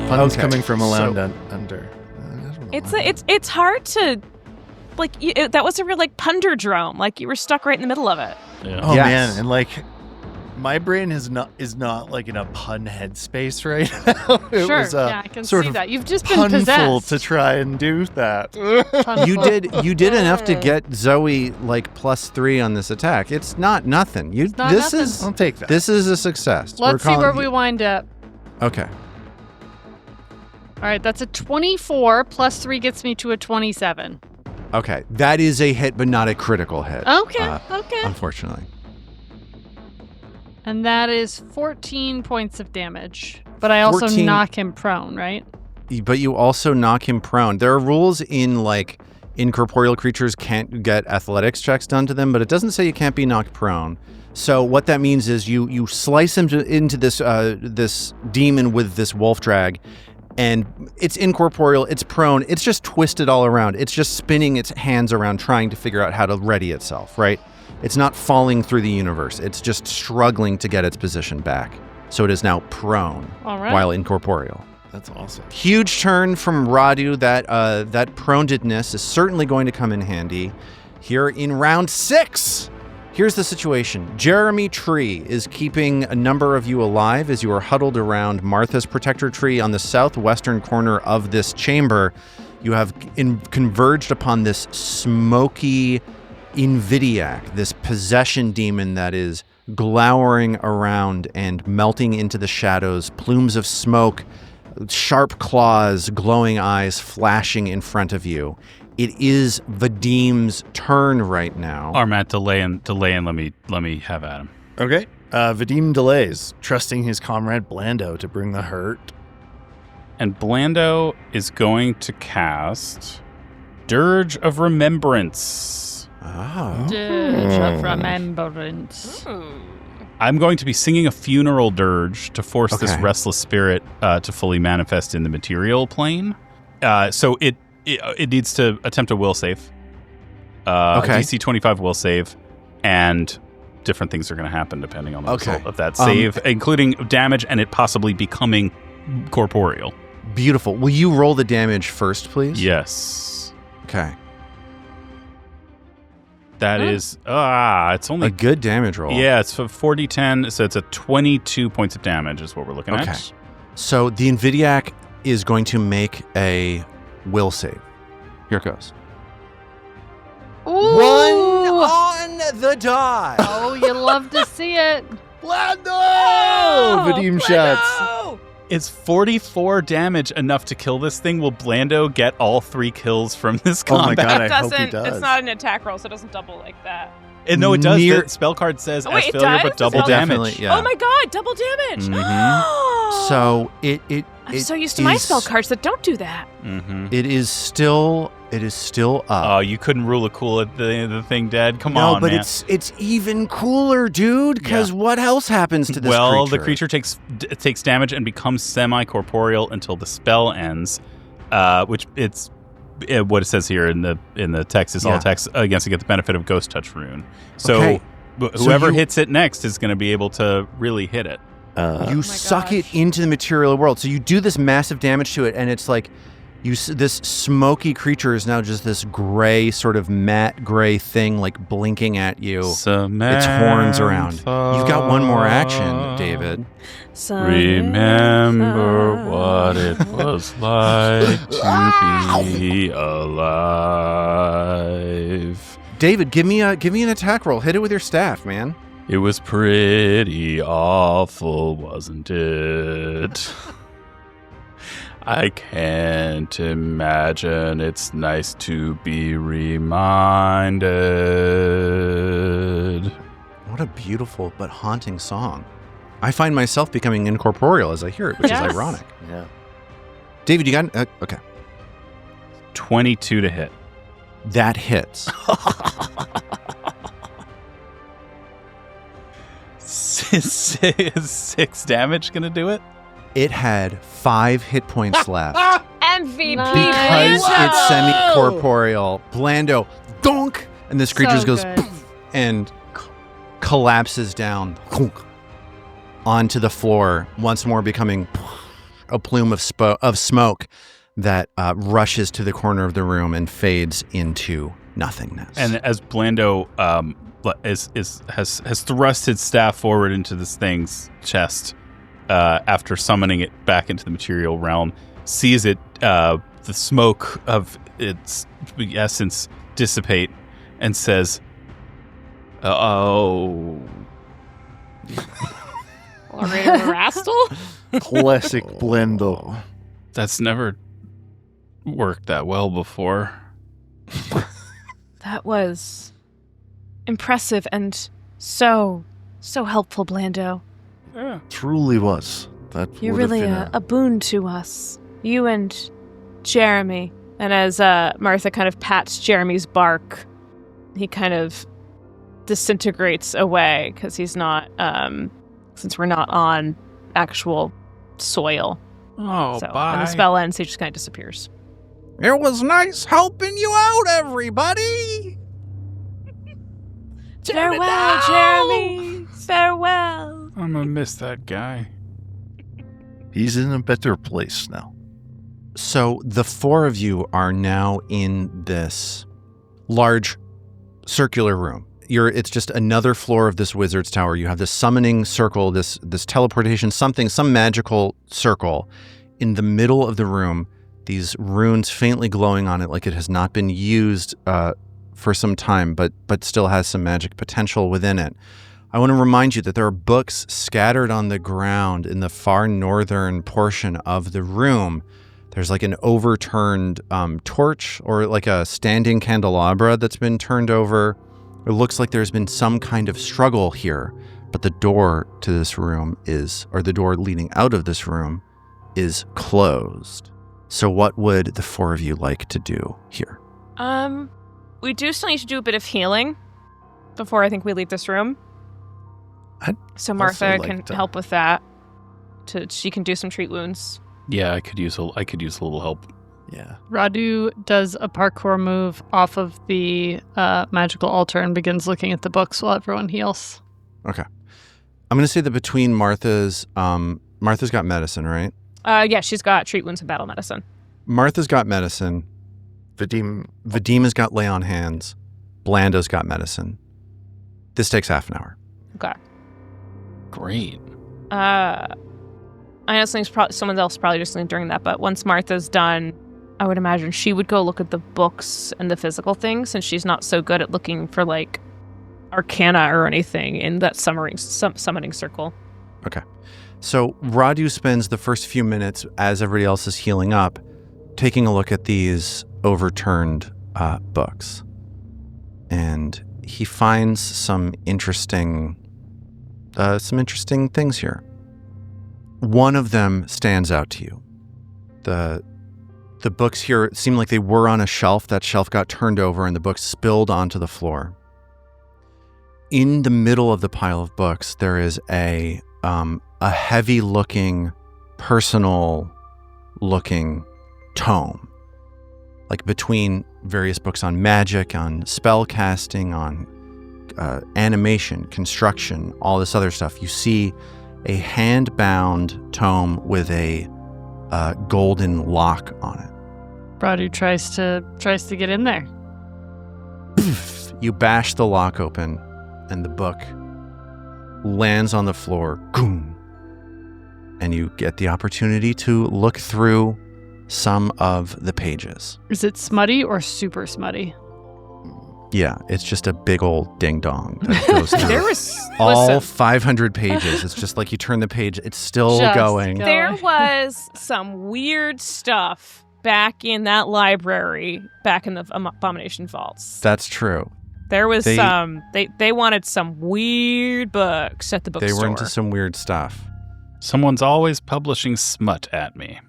puns Okay, coming from a land so- under. I don't know. It's hard to like. That was a real like punderdrome. Like you were stuck right in the middle of it. Yeah. Oh Yes. man, and like my brain is not like in a pun headspace right now. It Sure, was yeah, I can sort see of that. You've just been punful possessed. to try and do that. Punful. You did enough to get Zoe like +3 on this attack. It's not nothing. not this nothing. is I'll take that. this is a success. Let's see where we wind up. Okay. All right, that's a 24 plus 3 gets me to a 27. Okay. That is a hit, but not a critical hit. Okay, okay. Unfortunately. And that is 14 points of damage. But I also 14 knock him prone, right? But you also knock him prone. There are rules in like incorporeal creatures can't get athletics checks done to them, but it doesn't say you can't be knocked prone. So what that means is you slice him into this this demon with this wolf drag, and it's incorporeal, it's prone, it's just twisted all around. It's just spinning its hands around trying to figure out how to ready itself, right? It's not falling through the universe. It's just struggling to get its position back. So it is now prone All right. while incorporeal. That's awesome. Huge turn from Radu. That pronedness is certainly going to come in handy here in round 6. Here's the situation. Jeremy Tree is keeping a number of you alive as you are huddled around Martha's protector tree on the southwestern corner of this chamber. You have converged upon this smoky Invidiac, this possession demon that is glowering around and melting into the shadows, plumes of smoke, sharp claws, glowing eyes flashing in front of you. It is Vadim's turn right now. Armat, delay and let me have at him. Okay. Vadim delays, trusting his comrade Blando to bring the hurt. And Blando is going to cast Dirge of Remembrance. Oh. Dirge of Remembrance. I'm going to be singing a funeral dirge to force this Okay. restless spirit to fully manifest in the material plane. So it needs to attempt a will save. Okay. DC 25 will save, and different things are going to happen depending on the Okay. result of that save, including damage and it possibly becoming corporeal. Beautiful. Will you roll the damage first, please? Yes. Okay. That is, it's only A good damage roll. Yeah, it's a 4d10, so it's a 22 points of damage is what we're looking Okay. at. So the Invidiac is going to make a will save. Here it goes. Ooh. 1 on the die. Oh, you love to see it. Blando! Vadim shots. Is 44 damage enough to kill this thing? Will Blando get all 3 kills from this Oh my combat? God, It I hope he doesn't. does. It's not an attack roll, so it doesn't double like that. No, it does. Near- The spell card says Oh, as wait, it failure, does? but double It damage. definitely, yeah. Oh my god, double damage! Mhm. So I'm so used to my spell cards that don't do that. Mm-hmm. It is still up. Oh, you couldn't rule a cool at the thing dead? Come no, on, but man. it's even cooler, dude. Because what else happens to this Well, creature? the creature takes damage and becomes semi-corporeal until the spell ends, which what it says here in the text is all text against to get the benefit of Ghost Touch rune. So Okay. whoever you- hits it next is going to be able to really hit it. You suck it into the material world. So you do this massive damage to it, and it's like this smoky creature is now just this gray, sort of matte gray thing, like blinking at you. Its horns around. You've got one more action, David. Remember what it was like to be alive. David, give me an attack roll. Hit it with your staff, man. It was pretty awful, wasn't it? I can't imagine it's nice to be reminded. What a beautiful but haunting song. I find myself becoming incorporeal as I hear it, which Yes. is ironic. Yeah. David, you got okay. 22 to hit. That hits. 6 damage gonna do it? It had 5 hit points left. MVP Because Blando! it's semi-corporeal, Blando, donk, and this creature So goes good. poof, and collapses down onto the floor, once more becoming a plume of smoke that rushes to the corner of the room and fades into nothingness. And as Blando has thrust his staff forward into this thing's chest after summoning it back into the material realm, sees it the smoke of its essence dissipate, and says, "Oh." Rastal? Classic Blendo. That's never worked that well before. That was impressive and so helpful, Blando. Yeah. Truly was. That You're would have really been a boon to us. You and Jeremy. And as Martha kind of pats Jeremy's bark, he kind of disintegrates away because he's not, since we're not on actual soil. Oh, So bye. when the spell ends, he just kind of disappears. it was nice helping you out, everybody. Farewell, Jeremy! Farewell! I'm gonna miss that guy. He's in a better place now. So the 4 of you are now in this large circular room. It's just another floor of this wizard's tower. You have this summoning circle, this teleportation, some magical circle in the middle of the room. These runes faintly glowing on it like it has not been used for some time, but still has some magic potential within it. I want to remind you that there are books scattered on the ground in the far northern portion of the room. There's like an overturned torch or like a standing candelabra that's been turned over. It looks like there's been some kind of struggle here, but the door to this room the door leading out of this room is closed. So what would the 4 of you like to do here? We do still need to do a bit of healing before I think we leave this room. So Martha also like can to- help with that. She can do some treat wounds. Yeah, I could use a little help. Yeah. Radu does a parkour move off of the magical altar and begins looking at the books while everyone heals. Okay. I'm going to say that between Martha's got medicine, right? Yeah, she's got treat wounds and battle medicine. Martha's got medicine. Vadim has got lay on hands. Blando's got medicine. This takes half an hour. Okay. Great. I know someone else probably just listening during that, but once Martha's done, I would imagine she would go look at the books and the physical things, since she's not so good at looking for like arcana or anything in that summoning circle. Okay. So Radu spends the first few minutes as everybody else is healing up, taking a look at these overturned books. And he finds some interesting things here. One of them stands out to you. The books here seem like they were on a shelf. That shelf got turned over and the books spilled onto the floor. In the middle of the pile of books, there is a heavy-looking, personal-looking tome. Like between various books on magic, on spell casting, on animation, construction, all this other stuff. You see a hand-bound tome with a golden lock on it. Radu tries to get in there. You bash the lock open, and the book lands on the floor. Goom! And you get the opportunity to look through some of the pages. Is it smutty or super smutty? Yeah, it's just a big old ding-dong that goes through There was all 500 pages. It's just like you turn the page, it's still Just going. go. There was some weird stuff back in that library, back in the Abomination vaults. That's true. There was They- some. They wanted some weird books at the bookstore. They were into some weird stuff. Someone's always publishing smut at me.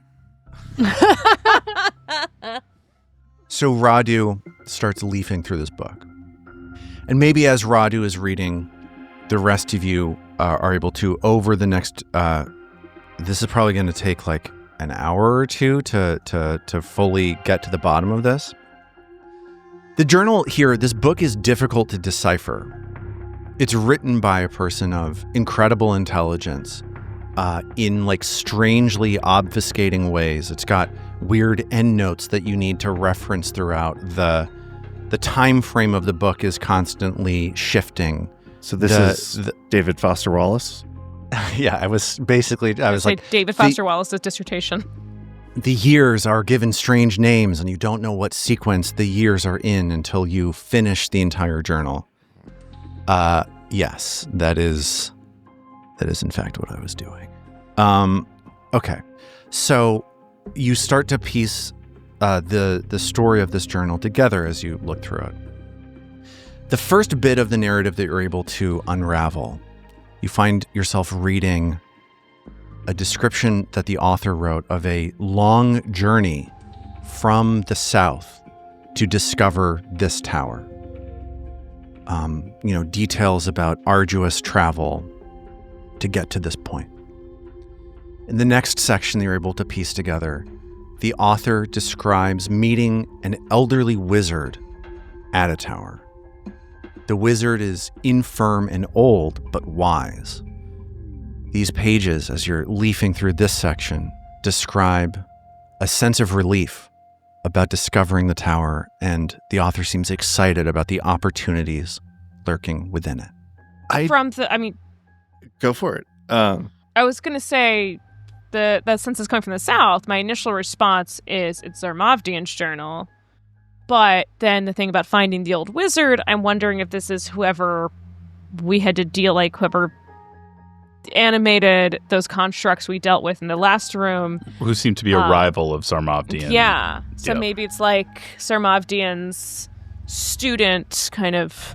So Radu starts leafing through this book. And maybe as Radu is reading, the rest of you are able to, over the next, this is probably going to take like an hour or two to fully get to the bottom of this. The journal here, this book is difficult to decipher. It's written by a person of incredible intelligence in like strangely obfuscating ways. It's got weird endnotes that you need to reference throughout. The time frame of the book is constantly shifting. So this is David Foster Wallace? Yeah, I was like, David Foster Wallace's dissertation. the years are given strange names and you don't know what sequence the years are in until you finish the entire journal. Yes, that is in fact what I was doing. Okay. So you start to piece the story of this journal together as you look through it. The first bit of the narrative that you're able to unravel, you find yourself reading a description that the author wrote of a long journey from the south to discover this tower. Details about arduous travel to get to this point. In the next section that you're able to piece together, the author describes meeting an elderly wizard at a tower. The wizard is infirm and old, but wise. These pages, as you're leafing through this section, describe a sense of relief about discovering the tower, and the author seems excited about the opportunities lurking within it. Go for it. I was going to say that since it's coming from the south, my initial response is it's Zarmavdian's journal. But then the thing about finding the old wizard, I'm wondering if this is whoever we had to deal, like whoever animated those constructs we dealt with in the last room. Who seemed to be a rival of Zarmavdian. Yeah. So Yep. maybe it's like Zarmavdian's student kind of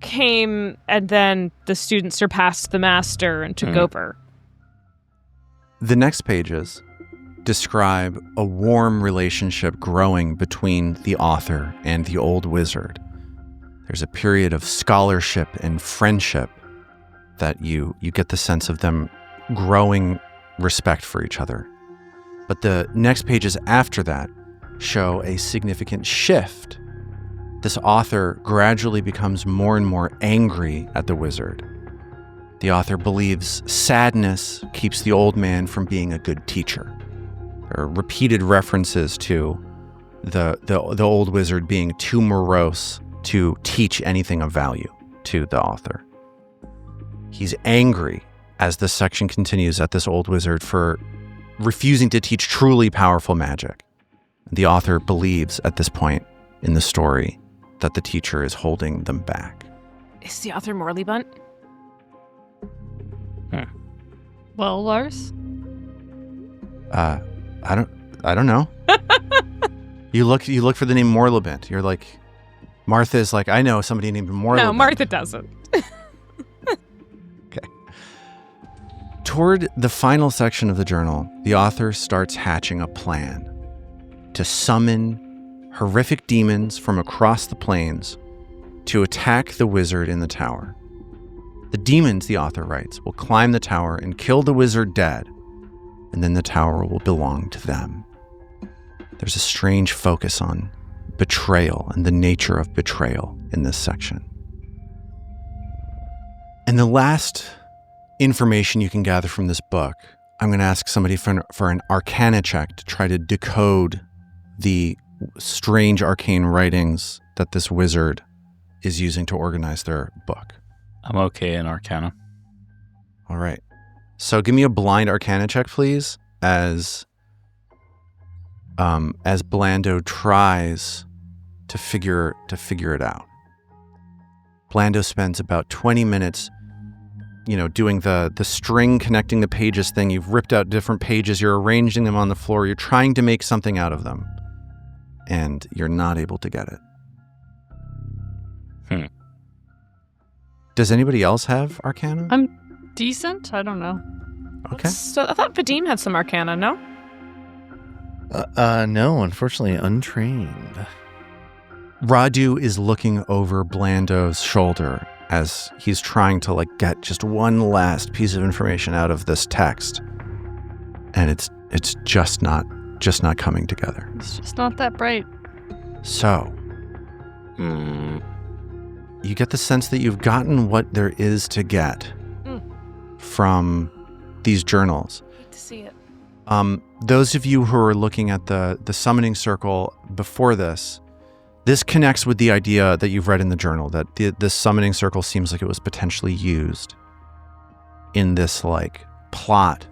came, and then the student surpassed the master and took over. The next pages describe a warm relationship growing between the author and the old wizard. There's a period of scholarship and friendship that you get the sense of them growing respect for each other. But the next pages after that show a significant shift. This author gradually becomes more and more angry at the wizard. The author believes sadness keeps the old man from being a good teacher. There are repeated references to the old wizard being too morose to teach anything of value to the author. He's angry as this section continues at this old wizard for refusing to teach truly powerful magic. The author believes at this point in the story that the teacher is holding them back. Is the author Morley Bunt? Well, Lars? I don't know. You look for the name Morlibent. You're like, Martha's like, I know somebody named Morlibent. No, Martha doesn't. Okay. Toward the final section of the journal, the author starts hatching a plan to summon horrific demons from across the plains to attack the wizard in the tower. The demons, the author writes, will climb the tower and kill the wizard dead, and then the tower will belong to them. There's a strange focus on betrayal and the nature of betrayal in this section. And the last information you can gather from this book, I'm going to ask somebody for an Arcana check to try to decode the strange arcane writings that this wizard is using to organize their book. I'm okay in Arcana. All right. So give me a blind Arcana check, please, as Blando tries to figure it out. Blando spends about 20 minutes, doing the string connecting the pages thing. You've ripped out different pages. You're arranging them on the floor. You're trying to make something out of them, and you're not able to get it. Does anybody else have Arcana? I'm decent. I don't know. Okay. So I thought Vadim had some Arcana, no? No, unfortunately, untrained. Radu is looking over Blando's shoulder as he's trying to get just one last piece of information out of this text, and it's just not coming together. It's just not that bright. So, you get the sense that you've gotten what there is to get from these journals. Hate to see it. Those of you who are looking at the summoning circle before this connects with the idea that you've read in the journal, that this summoning circle seems like it was potentially used in this plot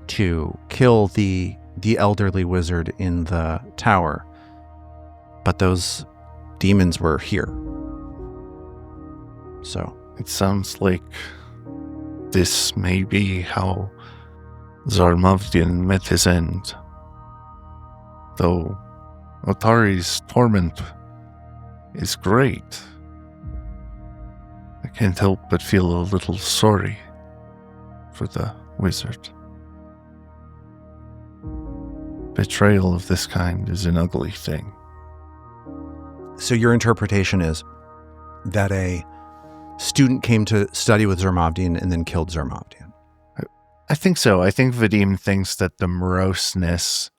to kill the elderly wizard in the tower. But those demons were here. So It sounds like this may be how Zarmavdian met his end. Though Otari's torment is great, I can't help but feel a little sorry for the wizard. Betrayal of this kind is an ugly thing. So your interpretation is that a student came to study with Zarmavdian and then killed Zarmavdian. I think so. I think Vadim thinks that the moroseness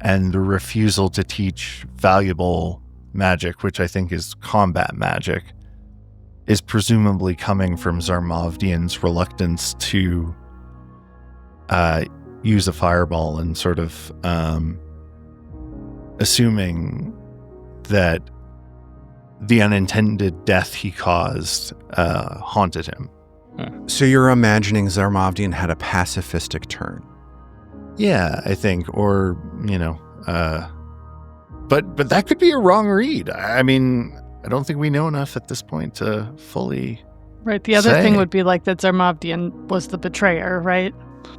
and the refusal to teach valuable magic, which I think is combat magic, is presumably coming from Zarmavdian's reluctance to use a fireball and sort of assuming that the unintended death he caused haunted him. So you're imagining Zarmavdian had a pacifistic turn. Yeah, I think, or, but that could be a wrong read. I mean, I don't think we know enough at this point to fully Right. The other say. thing would be that Zarmavdian was the betrayer, right?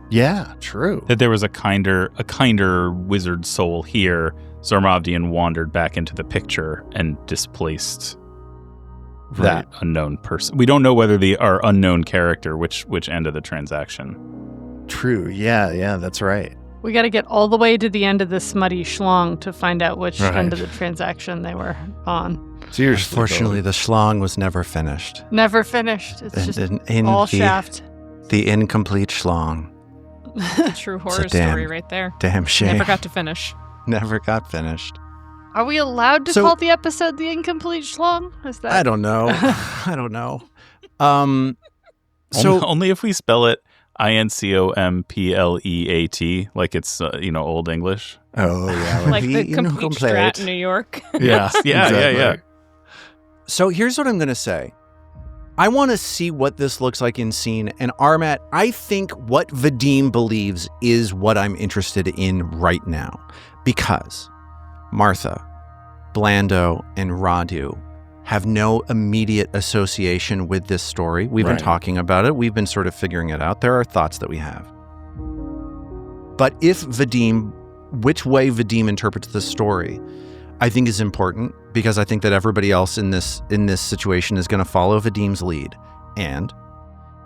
Yeah, true. That there was a kinder wizard soul here. Zarmavdian wandered back into the picture and displaced that unknown person. We don't know whether our unknown character, which end of the transaction. True. Yeah, that's right. We got to get all the way to the end of the smutty schlong to find out which Right. end of the transaction they were on. Seriously. Unfortunately, the schlong was never finished. Never finished. It's just In all the- shaft. The incomplete schlong. True It's horror a damn- story right there. Damn shame. Never got to finish. Never got finished. Are we allowed to So- call the episode The Incomplete Schlong? Is that I don't know. I don't know. So only if we spell it INCOMPLEAT, like it's Old English. Oh, yeah. Like the complete strat in New York. Yeah. Yeah. So here's what I'm going to say. I want to see what this looks like in scene. And Armat, I think what Vadim believes is what I'm interested in right now. Because Martha, Blando, and Radu have no immediate association with this story. We've been talking about it. We've been sort of figuring it out. There are thoughts that we have. But which way Vadim interprets this story, I think is important, because I think that everybody else in this situation is going to follow Vadim's lead. And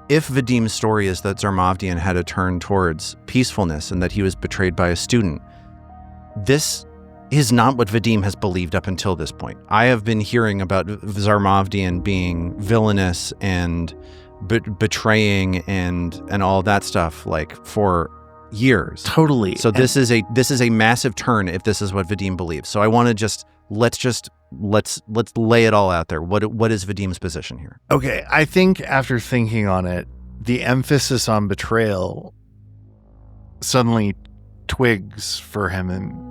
if Vadim's story is that Zarmavdian had a turn towards peacefulness and that he was betrayed by a student, this is not what Vadim has believed up until this point. I have been hearing about Zarmavdian being villainous and betraying and all that stuff like for years. Totally. So this is a massive turn if this is what Vadim believes. So I want to let's lay it all out there. What is Vadim's position here? Okay, I think after thinking on it, the emphasis on betrayal suddenly twigs for him,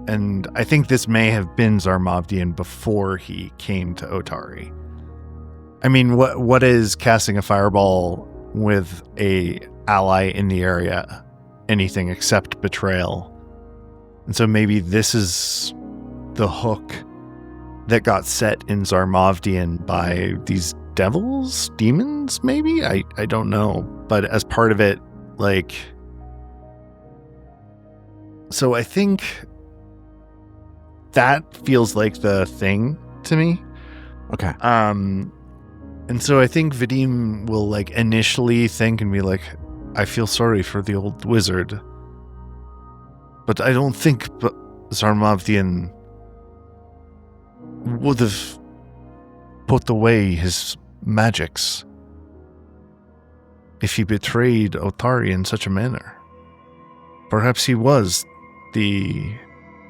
and I think this may have been Zarmavdian before he came to Otari. I mean, what is casting a fireball with a ally in the area anything except betrayal? And so maybe this is the hook that got set in Zarmavdian by these demons, maybe? I don't know. But as part of it, like... So I think that feels like the thing to me. Okay. And so I think Vadim will like initially think and be like, I feel sorry for the old wizard. But I don't think Zarmavdian would have put away his magics if he betrayed Otari in such a manner. Perhaps he was the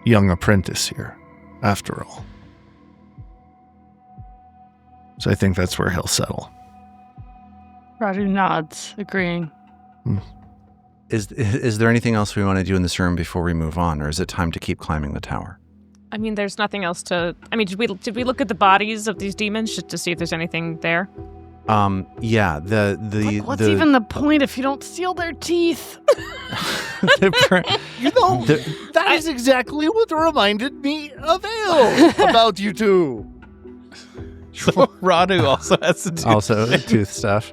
young apprentice here, after all. So I think that's where he'll settle. Radu nods, agreeing. Is there anything else we want to do in this room before we move on, or is it time to keep climbing the tower? I mean, there's nothing else to... I mean, did we look at the bodies of these demons just to see if there's anything there? Yeah, What's even the point if you don't steal their teeth? That is exactly what reminded me of Ale about you two. So Radu also has to do tooth stuff.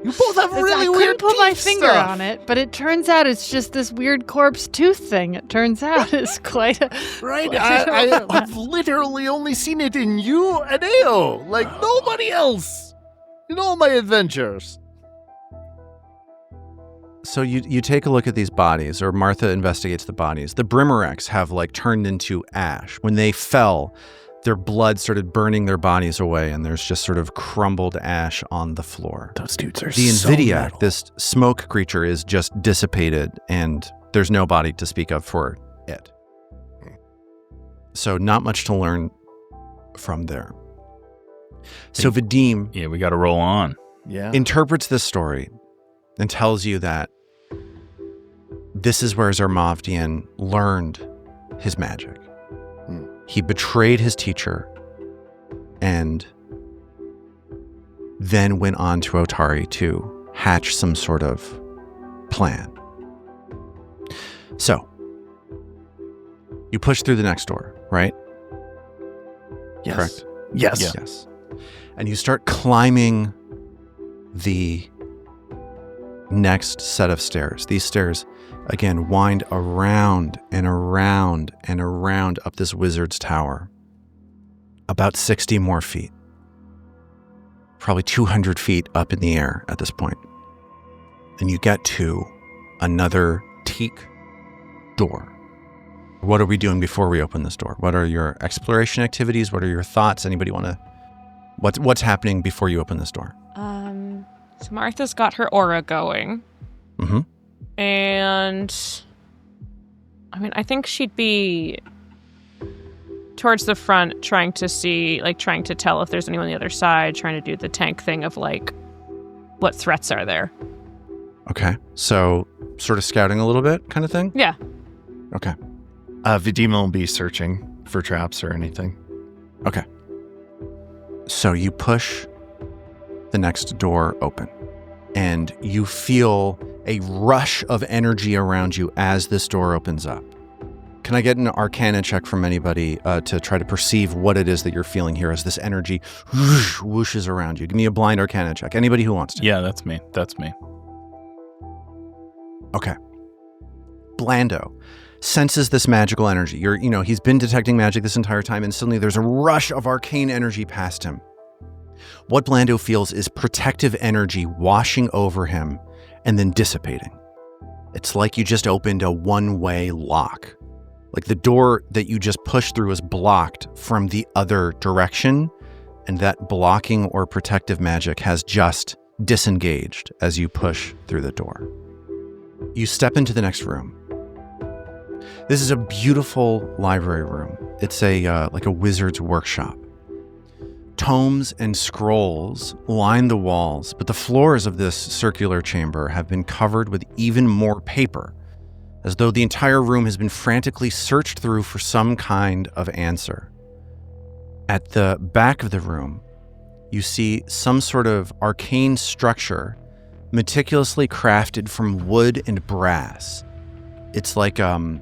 You both have really I weird couldn't put my teeth finger stuff. on it, but it turns out it's just this weird corpse tooth thing. It turns out it's quite a... Right, I've literally only seen it in you and Ale, like nobody else in all my adventures. So you take a look at these bodies, or Martha investigates the bodies. The Brimmereks have like turned into ash. When they fell, their blood started burning their bodies away, and there's just sort of crumbled ash on the floor. Those dudes are the so Invidiac, metal. this smoke creature, is just dissipated, and there's no body to speak of for it. So not much to learn from there. So Vadim... Yeah, we got to roll on. Yeah. interprets this story and tells you that this is where Zarmavdian learned his magic. He betrayed his teacher and then went on to Otari to hatch some sort of plan. So, you push through the next door, right? Yes. Correct? Yes. Yes. And you start climbing the next set of stairs. These stairs, again, wind around and around and around up this wizard's tower. About 60 more feet. Probably 200 feet up in the air at this point. And you get to another teak door. What are we doing before we open this door? What are your exploration activities? What are your thoughts? Anybody want to... What's happening before you open this door? So Martha's got her aura going. Mm-hmm. And I mean, I think she'd be towards the front trying to see, like trying to tell if there's anyone on the other side, trying to do the tank thing of like what threats are there. Okay. So sort of scouting a little bit kind of thing? Yeah. Okay. Vadim won't be searching for traps or anything. Okay. So you push the next door open, and you feel a rush of energy around you as this door opens up. Can I get an Arcana check from anybody to try to perceive what it is that you're feeling here as this energy whooshes around you? Give me a blind Arcana check. Anybody who wants to. Yeah, that's me. Okay. Blando senses this magical energy. He's been detecting magic this entire time, and suddenly there's a rush of arcane energy past him. What Blando feels is protective energy washing over him and then dissipating. It's like you just opened a one-way lock. Like the door that you just pushed through is blocked from the other direction, and that blocking or protective magic has just disengaged as you push through the door. You step into the next room. This is a beautiful library room. It's like a wizard's workshop. Tomes and scrolls line the walls, but the floors of this circular chamber have been covered with even more paper, as though the entire room has been frantically searched through for some kind of answer. At the back of the room, you see some sort of arcane structure meticulously crafted from wood and brass. It's like a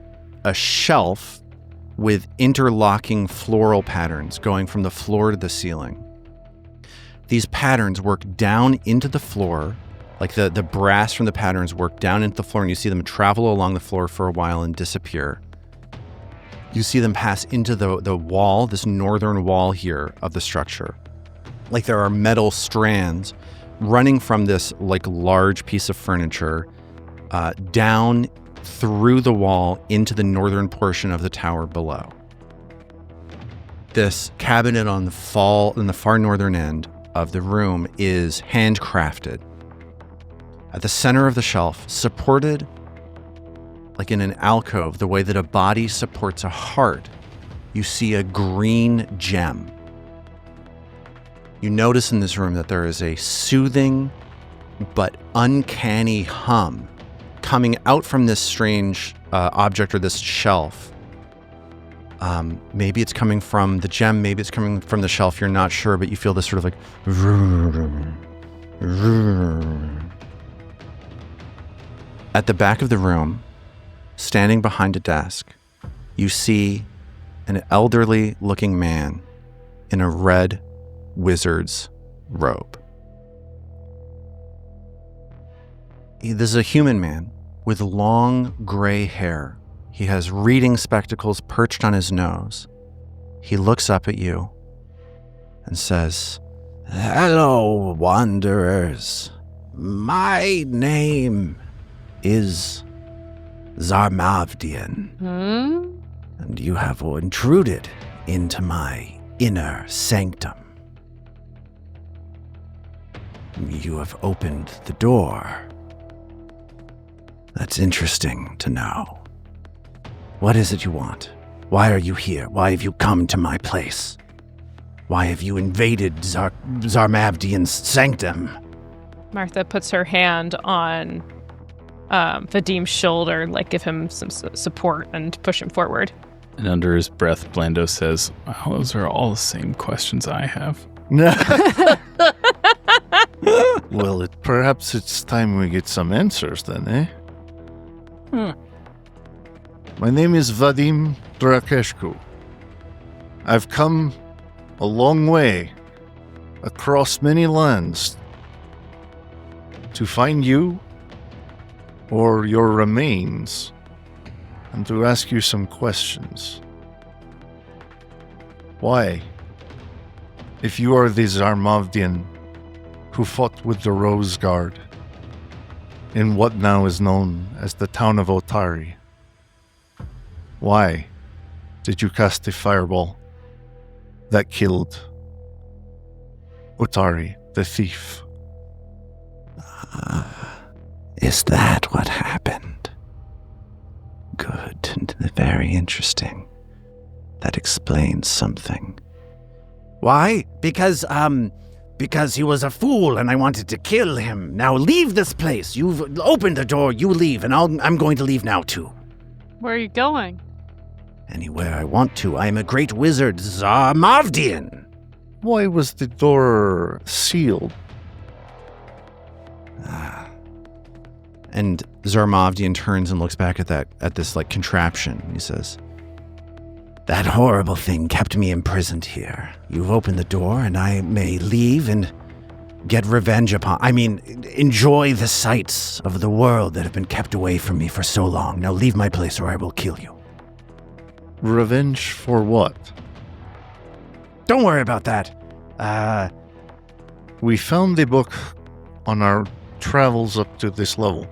shelf with interlocking floral patterns going from the floor to the ceiling. These patterns work down into the floor, like the brass from the patterns work down into the floor, and you see them travel along the floor for a while and disappear. You see them pass into the wall, this northern wall here of the structure. Like there are metal strands running from this like large piece of furniture down through the wall into the northern portion of the tower below. This cabinet in the far northern end of the room is handcrafted. At the center of the shelf, supported like in an alcove, the way that a body supports a heart, you see a green gem. You notice in this room that there is a soothing but uncanny hum coming out from this strange object or this shelf. Maybe it's coming from the gem, maybe it's coming from the shelf, you're not sure, but you feel this sort of like... At the back of the room, standing behind a desk, you see an elderly-looking man in a red wizard's robe. This is a human man with long gray hair. He has reading spectacles perched on his nose. He looks up at you and says, "Hello, wanderers. My name is Zarmavdian, and you have intruded into my inner sanctum. You have opened the door. That's interesting to know. What is it you want? Why are you here? Why have you come to my place? Why have you invaded Zarmavdian's sanctum?" Martha puts her hand on Vadim's shoulder, like give him some support and push him forward. And under his breath, Blando says, "Wow, those are all the same questions I have." Well, perhaps it's time we get some answers then, eh? My name is Vadim Drakeshku. I've come a long way, across many lands, to find you or your remains, and to ask you some questions. Why, if you are the Zarmavdian who fought with the Rose Guard in what now is known as the town of Otari, why did you cast a fireball that killed Otari, the thief? Is that what happened? Good, and very interesting. That explains something. Why? Because, Because he was a fool and I wanted to kill him. Now leave this place. You've opened the door, you leave, and I'm going to leave now too. Where are you going? Anywhere I want to. I am a great wizard, Zarmavdian. Why was the door sealed? And Zarmavdian turns and looks back at this like contraption. He says, "That horrible thing kept me imprisoned here. You've opened the door and I may leave and get revenge enjoy the sights of the world that have been kept away from me for so long. Now leave my place or I will kill you." Revenge for what? Don't worry about that. We found the book on our travels up to this level.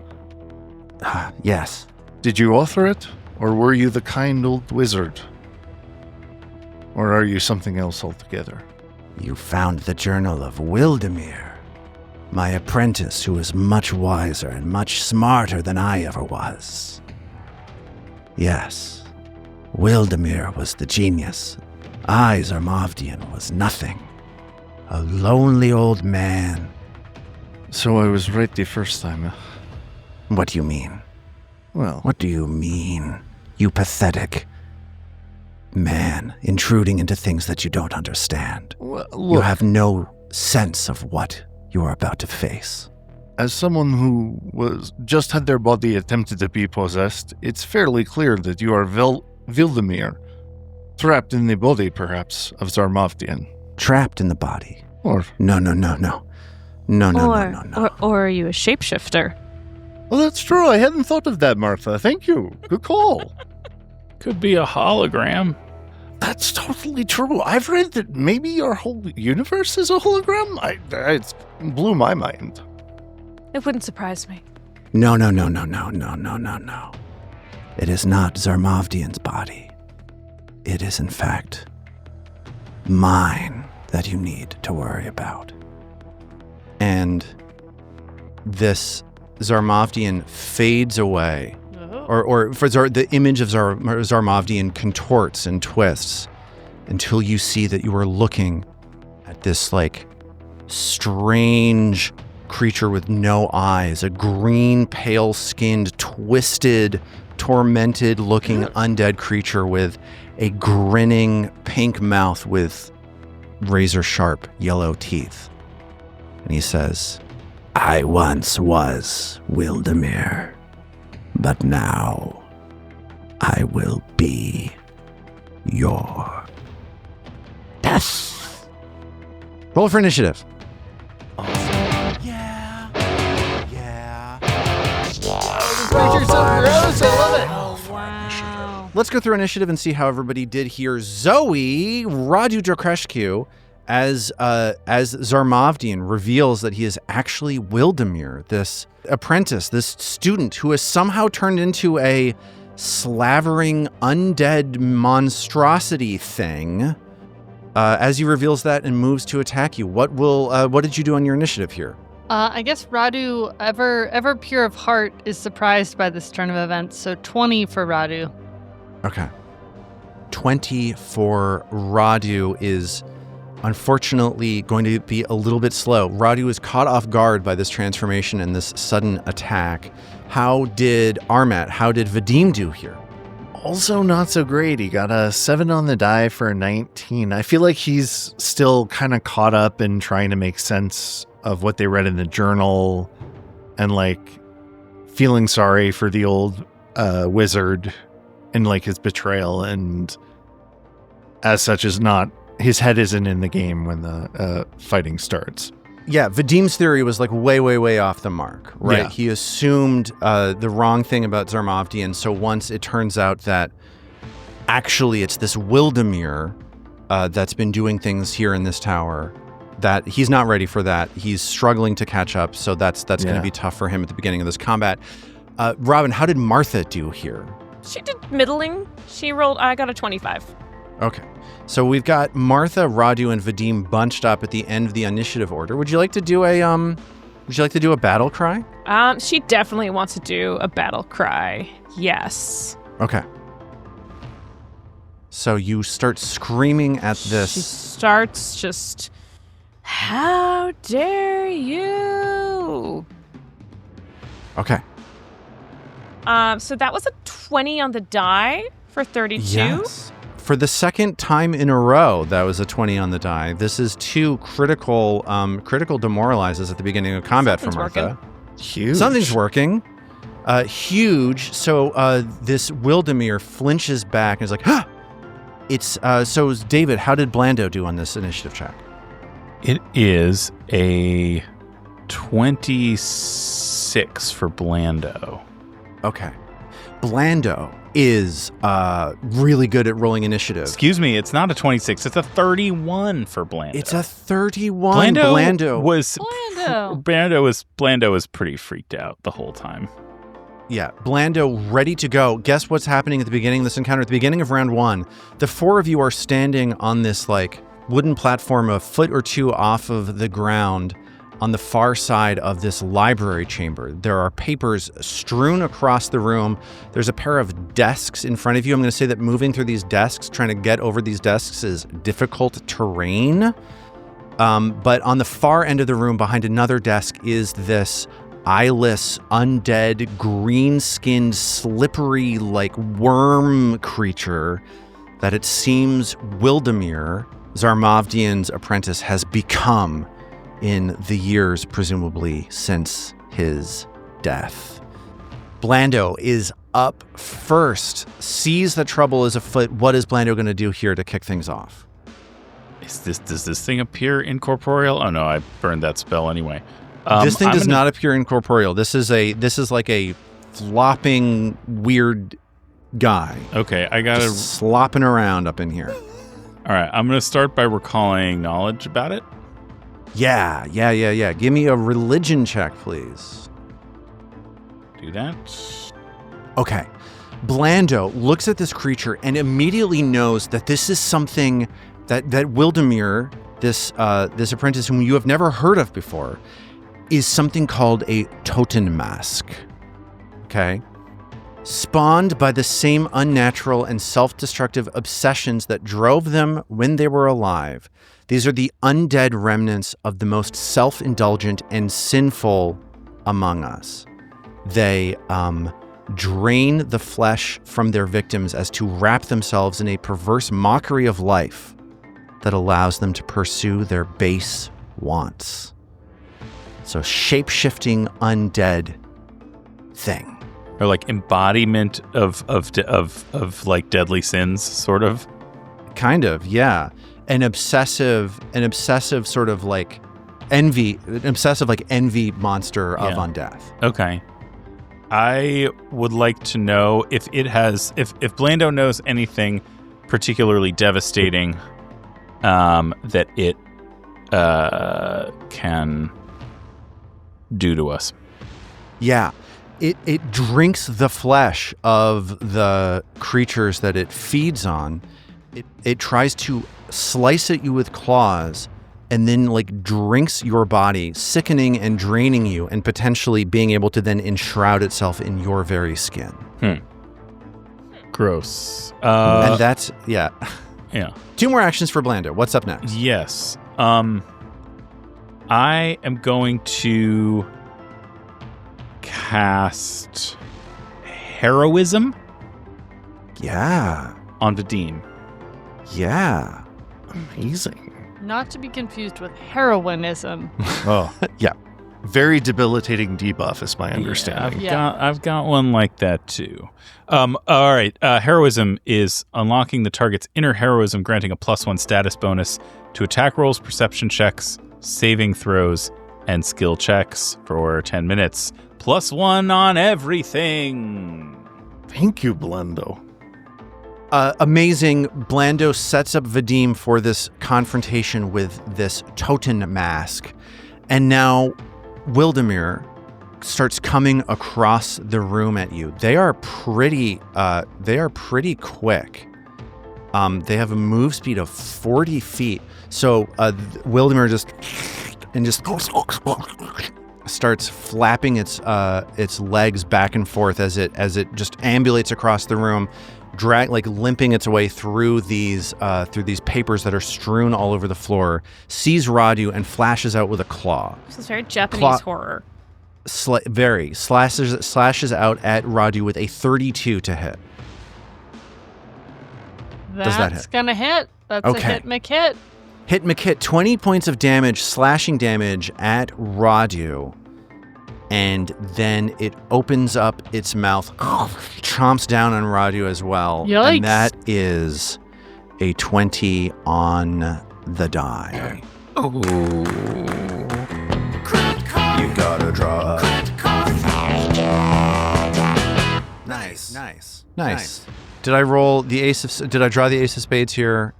Yes. Did you author it, or were you the kind old wizard? Or are you something else altogether? You found the journal of Wildemir, my apprentice who is much wiser and much smarter than I ever was. Yes, Wildemir was the genius. I, Zarmavdian, was nothing. A lonely old man. So I was right the first time. What do you mean? Well, What do you mean, you pathetic man intruding into things that you don't understand? look, You have no sense of what you are about to face. as someone who was just had their body attempted to be possessed, it's fairly clear that you are Wildemir, trapped in the body, perhaps, of Zarmavdian. Trapped in the body. Or, No. No. Or are you a shapeshifter? well, that's true. I hadn't thought of that, Martha. Thank you. Good call. Could be a hologram. That's totally true. I've read that maybe your whole universe is a hologram. It blew my mind. It wouldn't surprise me. No. It is not Zarmavdian's body. It is, in fact, mine that you need to worry about. And this Zarmavdian fades away, or the image of Zarmavdian contorts and twists until you see that you are looking at this like strange creature with no eyes, a green, pale-skinned, twisted, tormented-looking undead creature with a grinning pink mouth with razor-sharp yellow teeth. And he says, "I once was Wildemir, but now I will be your death." Roll for initiative. Let's go through initiative and see how everybody did here. Zoe, Radu Drakrescu, as Zarmavdian reveals that he is actually Wildemir, this apprentice, this student who has somehow turned into a slavering undead monstrosity thing. As he reveals that and moves to attack you, what did you do on your initiative here? I guess Radu, ever pure of heart, is surprised by this turn of events, so 20 for Radu. Okay. 20 for Radu is unfortunately going to be a little bit slow. Radu is caught off guard by this transformation and this sudden attack. How did Vadim do here? Also not so great. He got a 7 on the die for a 19. I feel like he's still kind of caught up in trying to make sense of what they read in the journal and like feeling sorry for the old wizard and like his betrayal, and as such his head isn't in the game when the fighting starts. Yeah, Vadim's theory was like way off the mark, right? Yeah. He assumed the wrong thing about Zarmavdian, so once it turns out that actually it's this Wildemir that's been doing things here in this tower, that he's not ready for that. He's struggling to catch up, so that's going to be tough for him at the beginning of this combat. Robin, how did Martha do here? She did middling. I got a 25. Okay. So we've got Martha, Radu, and Vadim bunched up at the end of the initiative order. Would you like to do a battle cry? She definitely wants to do a battle cry. Yes. Okay. So you start screaming at this. She starts just How dare you? Okay. So that was a 20 on the die for 32. Yes. For the second time in a row, that was a 20 on the die. This is 2 critical demoralizes at the beginning of combat for Martha. Huge. Something's working. Huge. So this Wildemir flinches back and is like, "Ah!" So David, how did Blando do on this initiative check? It is a 26 for Blando. Okay. Blando is really good at rolling initiative. Excuse me, it's not a 26. It's a 31 for Blando. It's a 31. Blando was pretty freaked out the whole time. Yeah, Blando ready to go. Guess what's happening at the beginning of this encounter? At the beginning of round 1, the 4 of you are standing on this like wooden platform a foot or 2 off of the ground on the far side of this library chamber. There are papers strewn across the room. There's a pair of desks in front of you. I'm going to say that moving through these desks, trying to get over these desks is difficult terrain. But on the far end of the room behind another desk is this eyeless, undead, green-skinned, slippery, like worm creature that it seems Wildemir, Zarmavdian's apprentice, has become in the years, presumably, since his death. Blando is up first, sees that trouble is afoot. What is Blando going to do here to kick things off? Does this thing appear incorporeal? Oh no, I burned that spell anyway. This thing does not appear incorporeal. This is like a flopping weird guy. Okay, I gotta just slopping around up in here. All right, I'm gonna start by recalling knowledge about it. Yeah. Give me a religion check, please. Do that. Okay. Blando looks at this creature and immediately knows that this is something that Wildemir, this apprentice whom you have never heard of before, is something called a totem mask. Okay? Spawned by the same unnatural and self-destructive obsessions that drove them when they were alive. These are the undead remnants of the most self-indulgent and sinful among us. They drain the flesh from their victims as to wrap themselves in a perverse mockery of life that allows them to pursue their base wants. So shape-shifting undead thing. Or like embodiment of like deadly sins, sort of. Kind of, yeah. An obsessive sort of like envy monster of undeath. Okay. I would like to know if Blando knows anything particularly devastating that it can do to us. Yeah. It drinks the flesh of the creatures that it feeds on. It tries to slice at you with claws and then like drinks your body, sickening and draining you and potentially being able to then enshroud itself in your very skin. Gross. And that's, yeah. Yeah. 2 more actions for Blando. What's up next? Yes. I am going to cast Heroism. Yeah. On Vadim. Yeah. Amazing. Not to be confused with heroinism. Oh, yeah. Very debilitating debuff is my understanding. I've got one like that too. All right. Heroism is unlocking the target's inner heroism, granting a +1 status bonus to attack rolls, perception checks, saving throws, and skill checks for 10 minutes. +1 on everything. Thank you, Blando. Amazing. Blando sets up Vadim for this confrontation with this totem mask. And now Wildemir starts coming across the room at you. They are pretty quick. They have a move speed of 40 feet. So Wildemir just starts flapping its legs back and forth as it just ambulates across the room, limping its way through these papers that are strewn all over the floor, sees Radu and flashes out with a claw. This is very Japanese horror. Slashes out at Radu with a 32 to hit. Does that hit? That's gonna hit. That's Okay. a hit McHit. Hit McHit, 20 points of damage, slashing damage at Radu. And then it opens up its mouth, chomps down on Radu as well. Yikes. And that is a 20 on the die. Oh. You gotta draw. Nice. Did I draw the ace of spades here?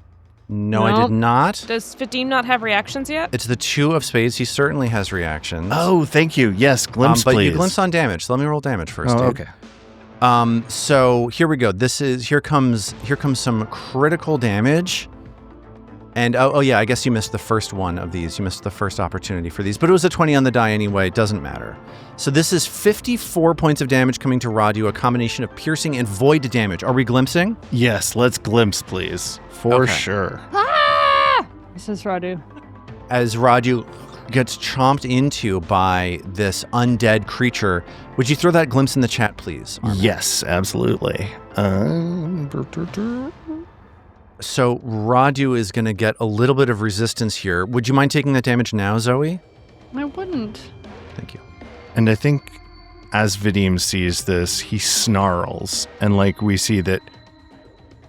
No, I did not. Does Vadim not have reactions yet? It's the 2 of spades. He certainly has reactions. Oh, thank you. Yes, glimpse, but please. you glimpse on damage. So let me roll damage first. Oh, dude. okay. So here we go. Here comes some critical damage. And oh yeah, I guess you missed the first one of these. You missed the first opportunity for these, but it was a 20 on the die anyway. It doesn't matter. So this is 54 points of damage coming to Radu, a combination of piercing and void damage. Are we glimpsing? Yes, let's glimpse, please. For Okay. sure. This is Radu. As Radu gets chomped into by this undead creature, would you throw that glimpse in the chat, please? Armin? Yes, absolutely. So Radu is going to get a little bit of resistance here. Would you mind taking that damage now, Zoe? I wouldn't. Thank you. And I think as Vadim sees this, he snarls. And we see that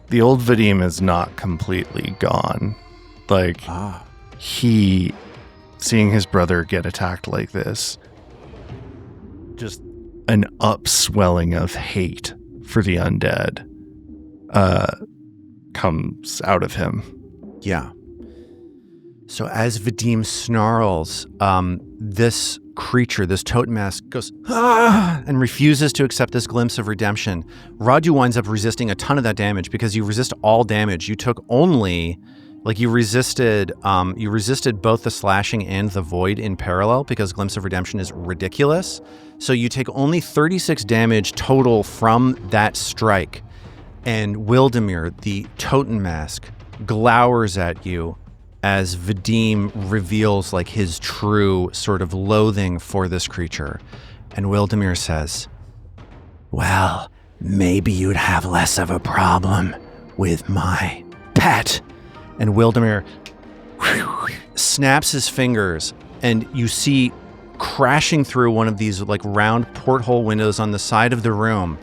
the old Vadim is not completely gone. He, seeing his brother get attacked like this, just an upswelling of hate for the undead comes out of him. Yeah. So as Vadim snarls, this creature, this totem mask, goes and refuses to accept this glimpse of redemption. Radu winds up resisting a ton of that damage because you resist all damage. You took only, you resisted both the slashing and the void in parallel because glimpse of redemption is ridiculous. So you take only 36 damage total from that strike. And Wildemir, the totem mask, glowers at you as Vadim reveals his true sort of loathing for this creature. And Wildemir says, well, maybe you'd have less of a problem with my pet. And Wildemir snaps his fingers, and you see crashing through one of these round porthole windows on the side of the room,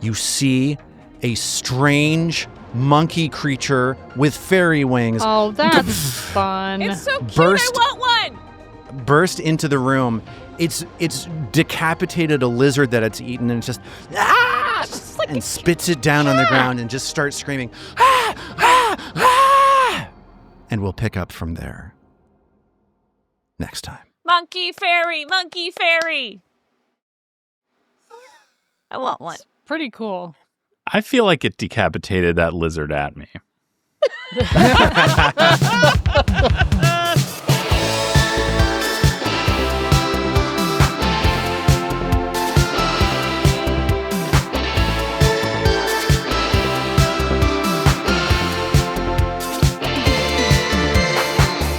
you see a strange monkey creature with fairy wings. Oh, that's fun. It's so cute. I want one. Burst into the room. It's decapitated a lizard that it's eaten, and it's just and spits it down on the ground and just starts screaming. And we'll pick up from there next time. Monkey fairy, monkey fairy. I want one. Pretty cool. I feel like it decapitated that lizard at me.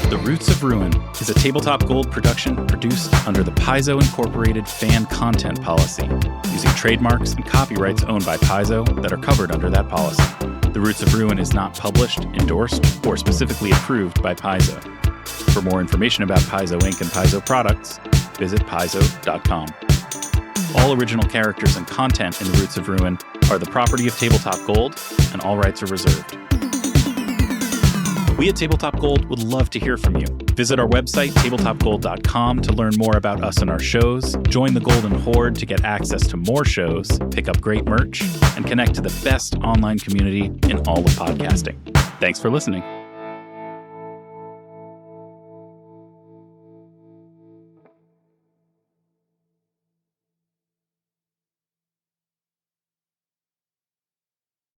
The Roots of Ruin is a Tabletop Gold production produced under the Paizo Incorporated fan content policy, using trademarks and copyrights owned by Paizo that are covered under that policy. The Roots of Ruin is not published, endorsed, or specifically approved by Paizo. For more information about Paizo Inc. and Paizo products, visit paizo.com. All original characters and content in The Roots of Ruin are the property of Tabletop Gold, and all rights are reserved. We at Tabletop Gold would love to hear from you. Visit our website, tabletopgold.com, to learn more about us and our shows, join the Golden Horde to get access to more shows, pick up great merch, and connect to the best online community in all of podcasting. Thanks for listening.